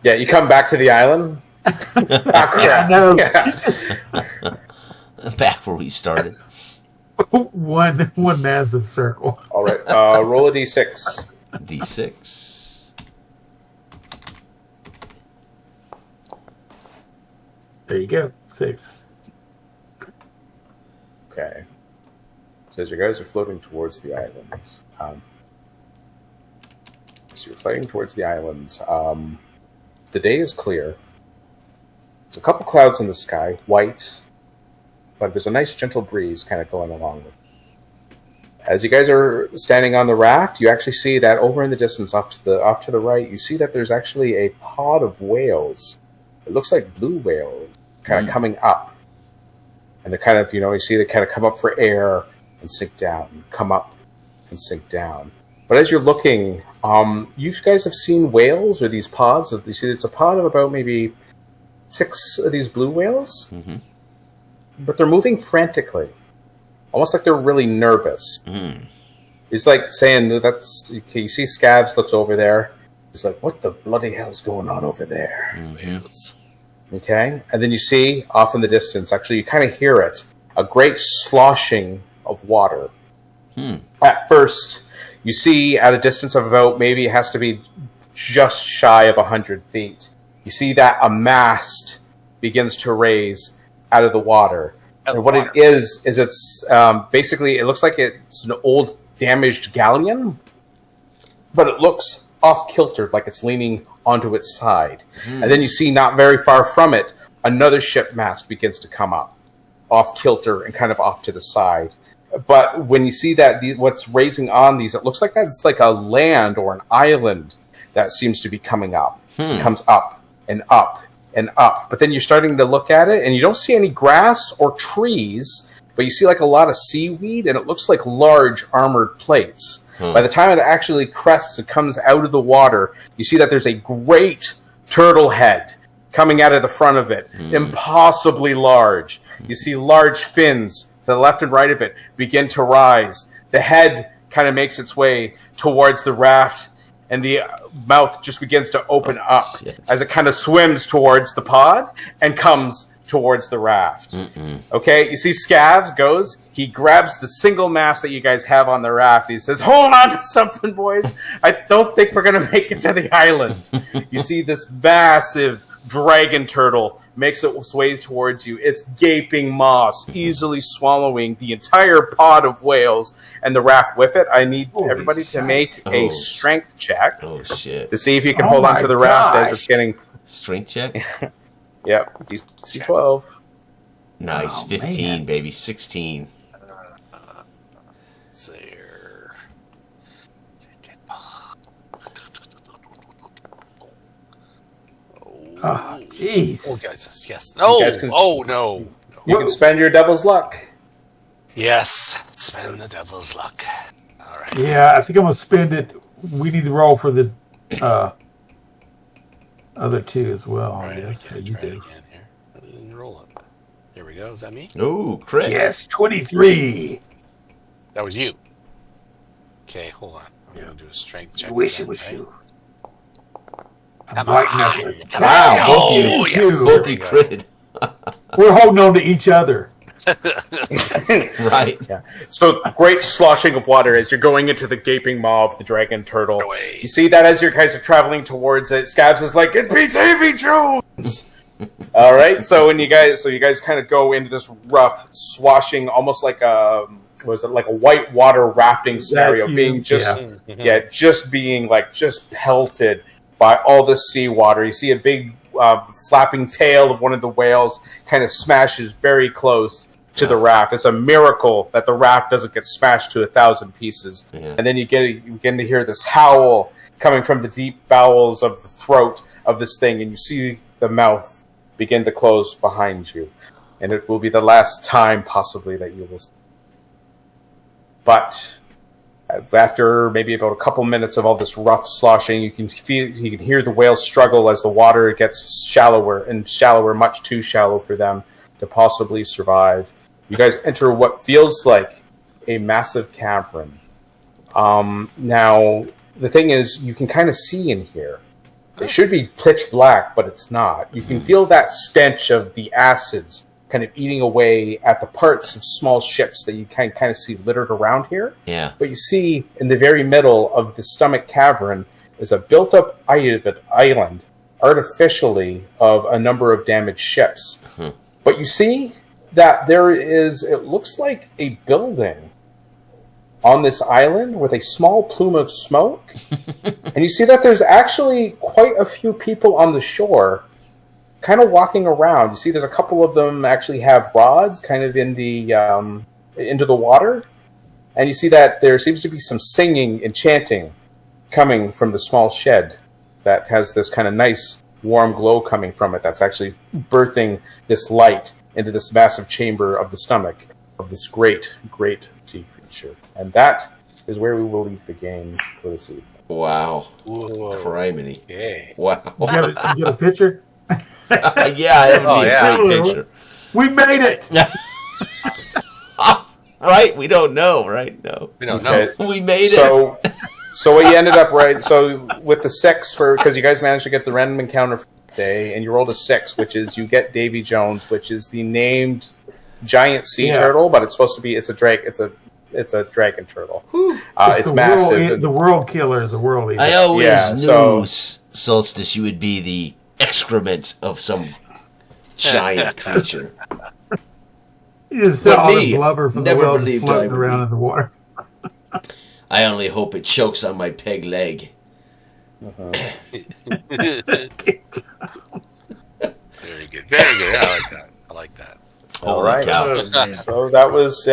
Yeah, you come back to the island? I know. Yeah. Back where we started. One massive circle. All right, roll a d6. D6. There you go. 6. Okay. So as you guys are floating towards the island, so you're floating towards the island. The day is clear. There's a couple clouds in the sky, white, but there's a nice gentle breeze kind of going along with it. As you guys are standing on the raft, you actually see that over in the distance, off to the right, you see that there's actually a pod of whales. It looks like blue whales kind of coming up. And they're kind of, you see they kind of come up for air and sink down, come up and sink down. But as you're looking, you guys have seen whales or these pods. You see it's a pod of about maybe 6 of these blue whales. Mm-hmm. But they're moving frantically. Almost like they're really nervous. Mm. It's like saying, okay, you see Scavs looks over there. He's like, what the bloody hell's going on over there? Mm-hmm. Okay? And then you see, off in the distance, actually you kind of hear it, a great sloshing of water. At first, you see at a distance of about, maybe it has to be just shy of 100 feet. You see that a mast begins to raise out of the water. And what it is it's basically, it looks like it's an old damaged galleon, but it looks off-kilter, like it's leaning onto its side. And then you see, not very far from it, another ship mast begins to come up, off-kilter and kind of off to the side. But when you see that, what's raising on these, it looks like that's like a land or an island that seems to be coming up. It comes up and up and up. But then you're starting to look at it, and you don't see any grass or trees, but you see like a lot of seaweed, and it looks like large armored plates. By the time it actually crests and comes out of the water, you see that there's a great turtle head coming out of the front of it, impossibly large. You see large fins to the left and right of it begin to rise. The head kind of makes its way towards the raft, and the mouth just begins to open up as it kind of swims towards the pod and comes towards the raft. Okay, you see Scavs goes, he grabs the single mast that you guys have on the raft. He says, hold on to something, boys. I don't think we're going to make it to the island. You see this massive dragon turtle makes its way towards you. Its gaping maws easily swallowing the entire pod of whales and the raft with it. I need everybody to make a strength check. Oh, shit. To see if you can hold on to the raft as it's getting... Strength check? Yep, DC 12. Nice, 15, baby, 16. There. Oh, jeez. Oh, guys, yes. No. No. You can spend your devil's luck. Yes. Spend the devil's luck. All right. Yeah, I think I'm going to spend it. We need to roll for the other two as well. All right, Yes, again, you try it do. again here. Roll it. Here we go. Is that me? Ooh, crit. Yes, 23. That was you. Okay, hold on. I'm going to do a strength check. I wish again, it was right? you. Come Right on. now. Come Wow, on. both you, Oh, yes. both There you we go. critted. We're holding on to each other. Right. Yeah. So great sloshing of water as you're going into the gaping maw of the dragon turtle. Away. You see that as you guys are traveling towards it, Scabs is like, "It beats Davy Jones." All right. So you guys kind of go into this rough, swashing, almost like a white water rafting scenario, being just just pelted by all the seawater. You see a big flapping tail of one of the whales kind of smashes very close to the raft. It's a miracle that the raft doesn't get smashed to 1,000 pieces. Yeah. And then you begin to hear this howl coming from the deep bowels of the throat of this thing, and you see the mouth begin to close behind you. And it will be the last time, possibly, that you will see. But after maybe about a couple minutes of all this rough sloshing, you can hear the whales struggle as the water gets shallower and shallower, much too shallow for them to possibly survive. You guys enter what feels like a massive cavern. Now, the thing is, you can kind of see in here. It should be pitch black, but it's not. You can feel that stench of the acids kind of eating away at the parts of small ships that you can kind of see littered around here. Yeah. But you see in the very middle of the stomach cavern is a built-up island, artificially, of a number of damaged ships. Hmm. But you see that it looks like a building on this island with a small plume of smoke. And you see that there's actually quite a few people on the shore kind of walking around. You see there's a couple of them actually have rods kind of in the into the water. And you see that there seems to be some singing and chanting coming from the small shed that has this kind of nice warm glow coming from it that's actually birthing this light into this massive chamber of the stomach of this great, great sea creature. And that is where we will leave the game for this evening. Wow. Whoa. Criminy. Okay. Wow. You get a picture? Yeah, that would be a great picture. We made it! Right? We don't know, right? No. We don't know. We made it. So what you ended up, right? So with the 6 because you guys managed to get the random encounter for the day, and you rolled a 6, which is you get Davy Jones, which is the named giant sea turtle, but it's supposed to be it's a dragon turtle. It's massive. The world killer, the world eater. I always knew, Solstice, you would be the excrement of some giant creature. You just saw all me, the blubber from the never whales believed I floating would around be. in the water. I only hope it chokes on my peg leg. Very good. Very good. I like that. All right. Cow. So that was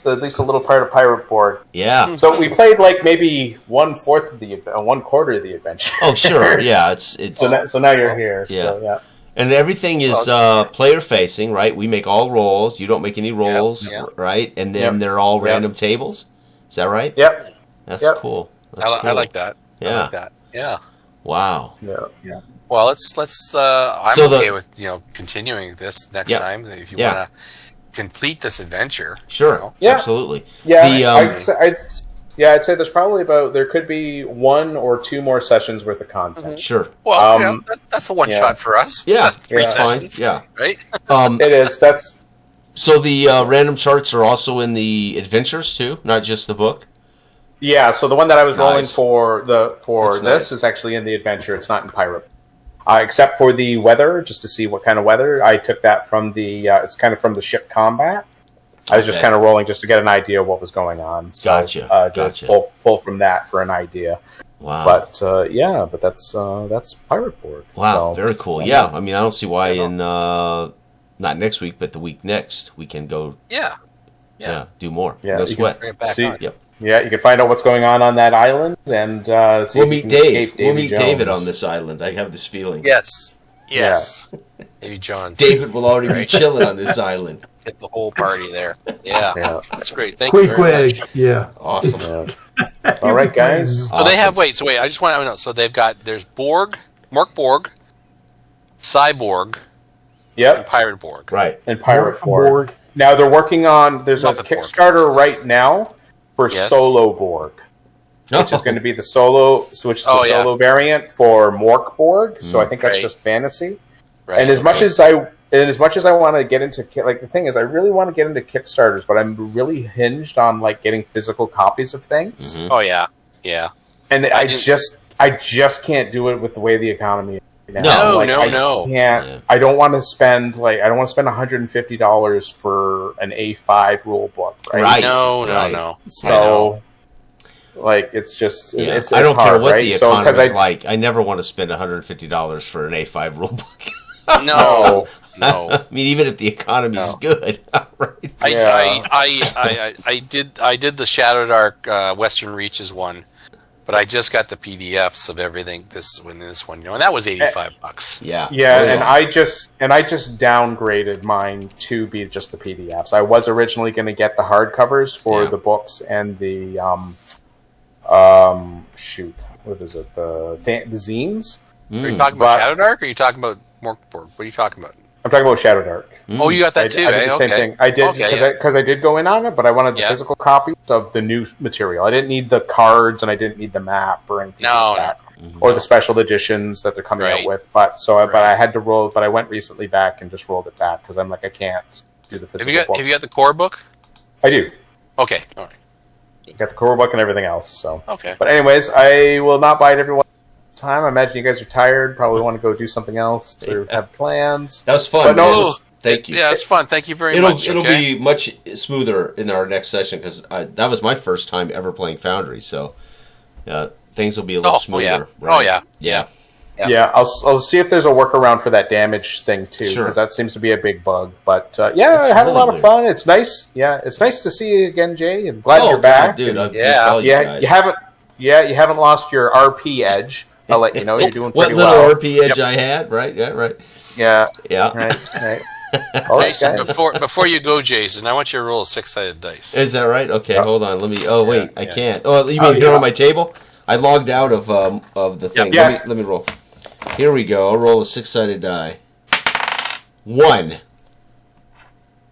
at least a little part of Pirate Borg. Yeah. So we played like maybe 1/4 of the 1/4 of the adventure. Oh, sure. Yeah. It's. So now you're here. Yeah. So, yeah. And everything is player facing, right? We make all rolls. You don't make any rolls, right? And then they're all random tables. Is that right? Yep. That's cool. That's I cool. like that. Yeah. I like that. Yeah. Wow. Yeah. Well, let's. I'm So okay with continuing this next time if you want to complete this adventure. Sure. Yeah. Absolutely. Yeah. I'd say there's probably there could be 1 or 2 more sessions worth of content. Sure. Well, that's a one shot for us. Yeah. Three That's fine. sessions, Yeah. Right. It is. That's. So the random charts are also in the adventures too, not just the book. Yeah. So the one that I was rolling Nice. for That's this nice. is actually in the adventure. It's not in Pirate. except for the weather, just to see what kind of weather. I took that from the it's kind of from the ship combat. I was just kind of rolling just to get an idea of what was going on. So, Gotcha. Just pull from that for an idea. Wow. But that's Pirate Borg. Wow, So, very cool. Yeah, I mean, I don't see why in not next week, but the week next, we can go. Yeah. Do more. Yeah, No sweat. Bring it back See, on. Yep. Yeah, you can find out what's going on that island, and see We'll if you meet can Dave. escape We'll meet David Jones. on this island. I have this feeling. Yes. Maybe John. David will already be chilling on this island. Get the whole party there. Yeah. Yeah. That's great. Thank you very much. Yeah. Awesome. Yeah. All right, guys. So they have, wait, I just want to know. So they've got, there's Borg, Mark Borg, Cyborg, and Yep, Pirate Borg. Right. and Pirate from Borg. Now they're working on. There's a Muppet Borg. Kickstarter right now for Yes. Solo Borg, which is going to be the solo, solo variant for Mork Borg. So I think that's Right. just fantasy. Right. And as much as I want to get into the thing is, I really want to get into Kickstarters, but I'm really hinged on like getting physical copies of things, Oh, yeah. Yeah. and I I just can't do it with the way the economy is right now. No, Like, I no. can't. Yeah. I don't want to spend $150 for an A5 rule book, right? Right. No. So, like, it's just Yeah. it's I don't hard, care what right? the So, 'cause economy's like. I never want to spend $150 for an A5 rulebook. No. No. I mean, even if the economy's good, right? I did the Shadow Dark Western Reaches one, but I just got the PDFs of everything this one, and that was $85. Yeah. Yeah, Oh, and I just downgraded mine to be just the PDFs. I was originally going to get the hardcovers for Yeah. the books and the shoot, what is it? The zines. Are you talking about But- Shadow Dark, or are you talking about Mork Borg? What are you talking about? I'm talking about Shadow Dark. Oh, you got that I too, did eh? the same Okay. thing. I did Okay, because I did go in on it, but I wanted the Yeah. physical copies of the new material. I didn't need the cards, and I didn't need the map or anything No, like that, or the special editions that they're coming Right. out with. But I had to roll. But I went recently back and just rolled it back because I'm like, I can't do the physical. Have books. you got the core book? I do. Okay, all right. Got the core book and everything else. So, Okay. but anyways, I will not bite everyone time. I imagine you guys are tired. Probably want to go do something else or have plans. That was fun. But no, man. Thank you. Yeah, it's fun. Thank you very It'll much. it'll okay? be much smoother in our next session because that was my first time ever playing Foundry, so things will be a little smoother. yeah. Right? Oh, yeah. Yeah. Yeah, I'll see if there's a workaround for that damage thing too, because Sure. that seems to be a big bug. But yeah, It's I had really a lot of weird. fun. It's nice. Yeah, it's nice to see you again, Jay. I'm glad you're back. dude. And I've yeah, missed all you yeah, guys. you haven't lost your RP edge. I'll let you know you're doing What pretty little well. RP edge I had, right? Yeah, right. Yeah, Yeah. right. All right, Jason, guys. before you go, Jason, I want you to roll a 6-sided dice. Is that right? Okay, hold on. Let me. Oh wait, I yeah. can't. Oh, you mean Oh, here yeah. on my table? I logged out of the thing. Yeah. Let me roll. Here we go. I'll roll a 6-sided die. 1.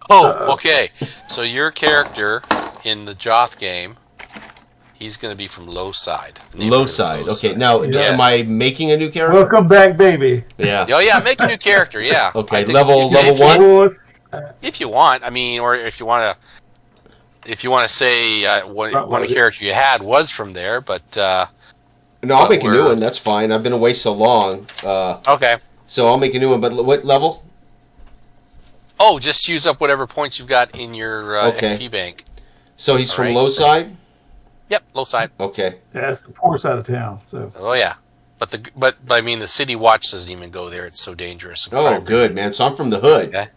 Oh, okay. So your character in the Joth game, he's going to be from low side. Low side. Okay. Now, Yes. am I making a new character? Welcome back, baby. Yeah. Oh yeah, make a new character. Yeah. Okay, I think level if, 1? Well, if you want. I mean, or if you want to say one character you had was from there, but No, I'll make a new we're- one. That's fine. I've been away so long. okay. So I'll make a new one. But what level? Oh, just use up whatever points you've got in your Okay. XP bank. So he's from Alright. low side? Yep, low side. Okay. that's the poor side of town. So Oh yeah, but I mean the city watch doesn't even go there. It's so dangerous. Oh, good, man. So I'm from the hood. Okay.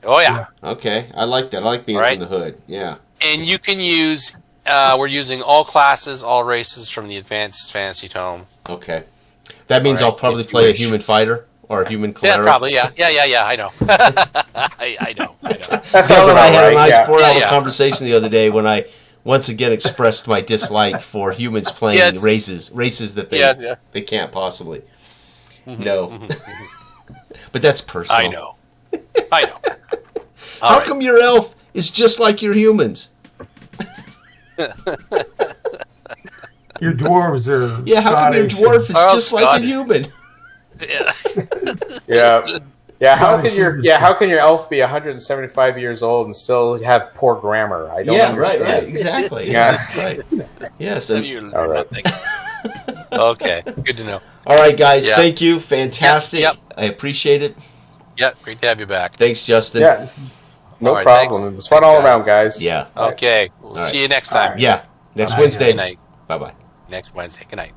Oh yeah. Okay. I like that. I like being Alright. from the hood. Yeah. And you can use. We're using all classes, all races from the Advanced Fantasy Tome. Okay. That means Alright, I'll probably if you play a wish. human fighter or a human Yeah, cleric. probably. Yeah. I know. I know. That Dale sounds and I about had a right. nice Yeah. 4-hour Yeah. conversation the other day when I once again expressed my dislike for humans playing Yeah, it's- races that they can't possibly. No. But that's personal. I know. All How right. come your elf is just like your humans? your dwarves are Yeah, how come your Scottish dwarf is Oh, just like a Scottish. human? Yeah. Yeah. How can your elf be 175 years old and still have poor grammar? I don't Yeah, right, understand. exactly. Yeah. Right. Yes. and- You All right. nothing. Okay, good to know. All right, guys. Yeah. Thank you. Fantastic. Yep. I appreciate it. Yep, great to have you back. Thanks, Justin. Yeah, no All right, problem. thanks. It was fun Thanks, all guys. around, guys. Yeah. Okay, we'll see you next time. Yeah. Next All right. Wednesday. Good night. Bye-bye. Next Wednesday. Good night.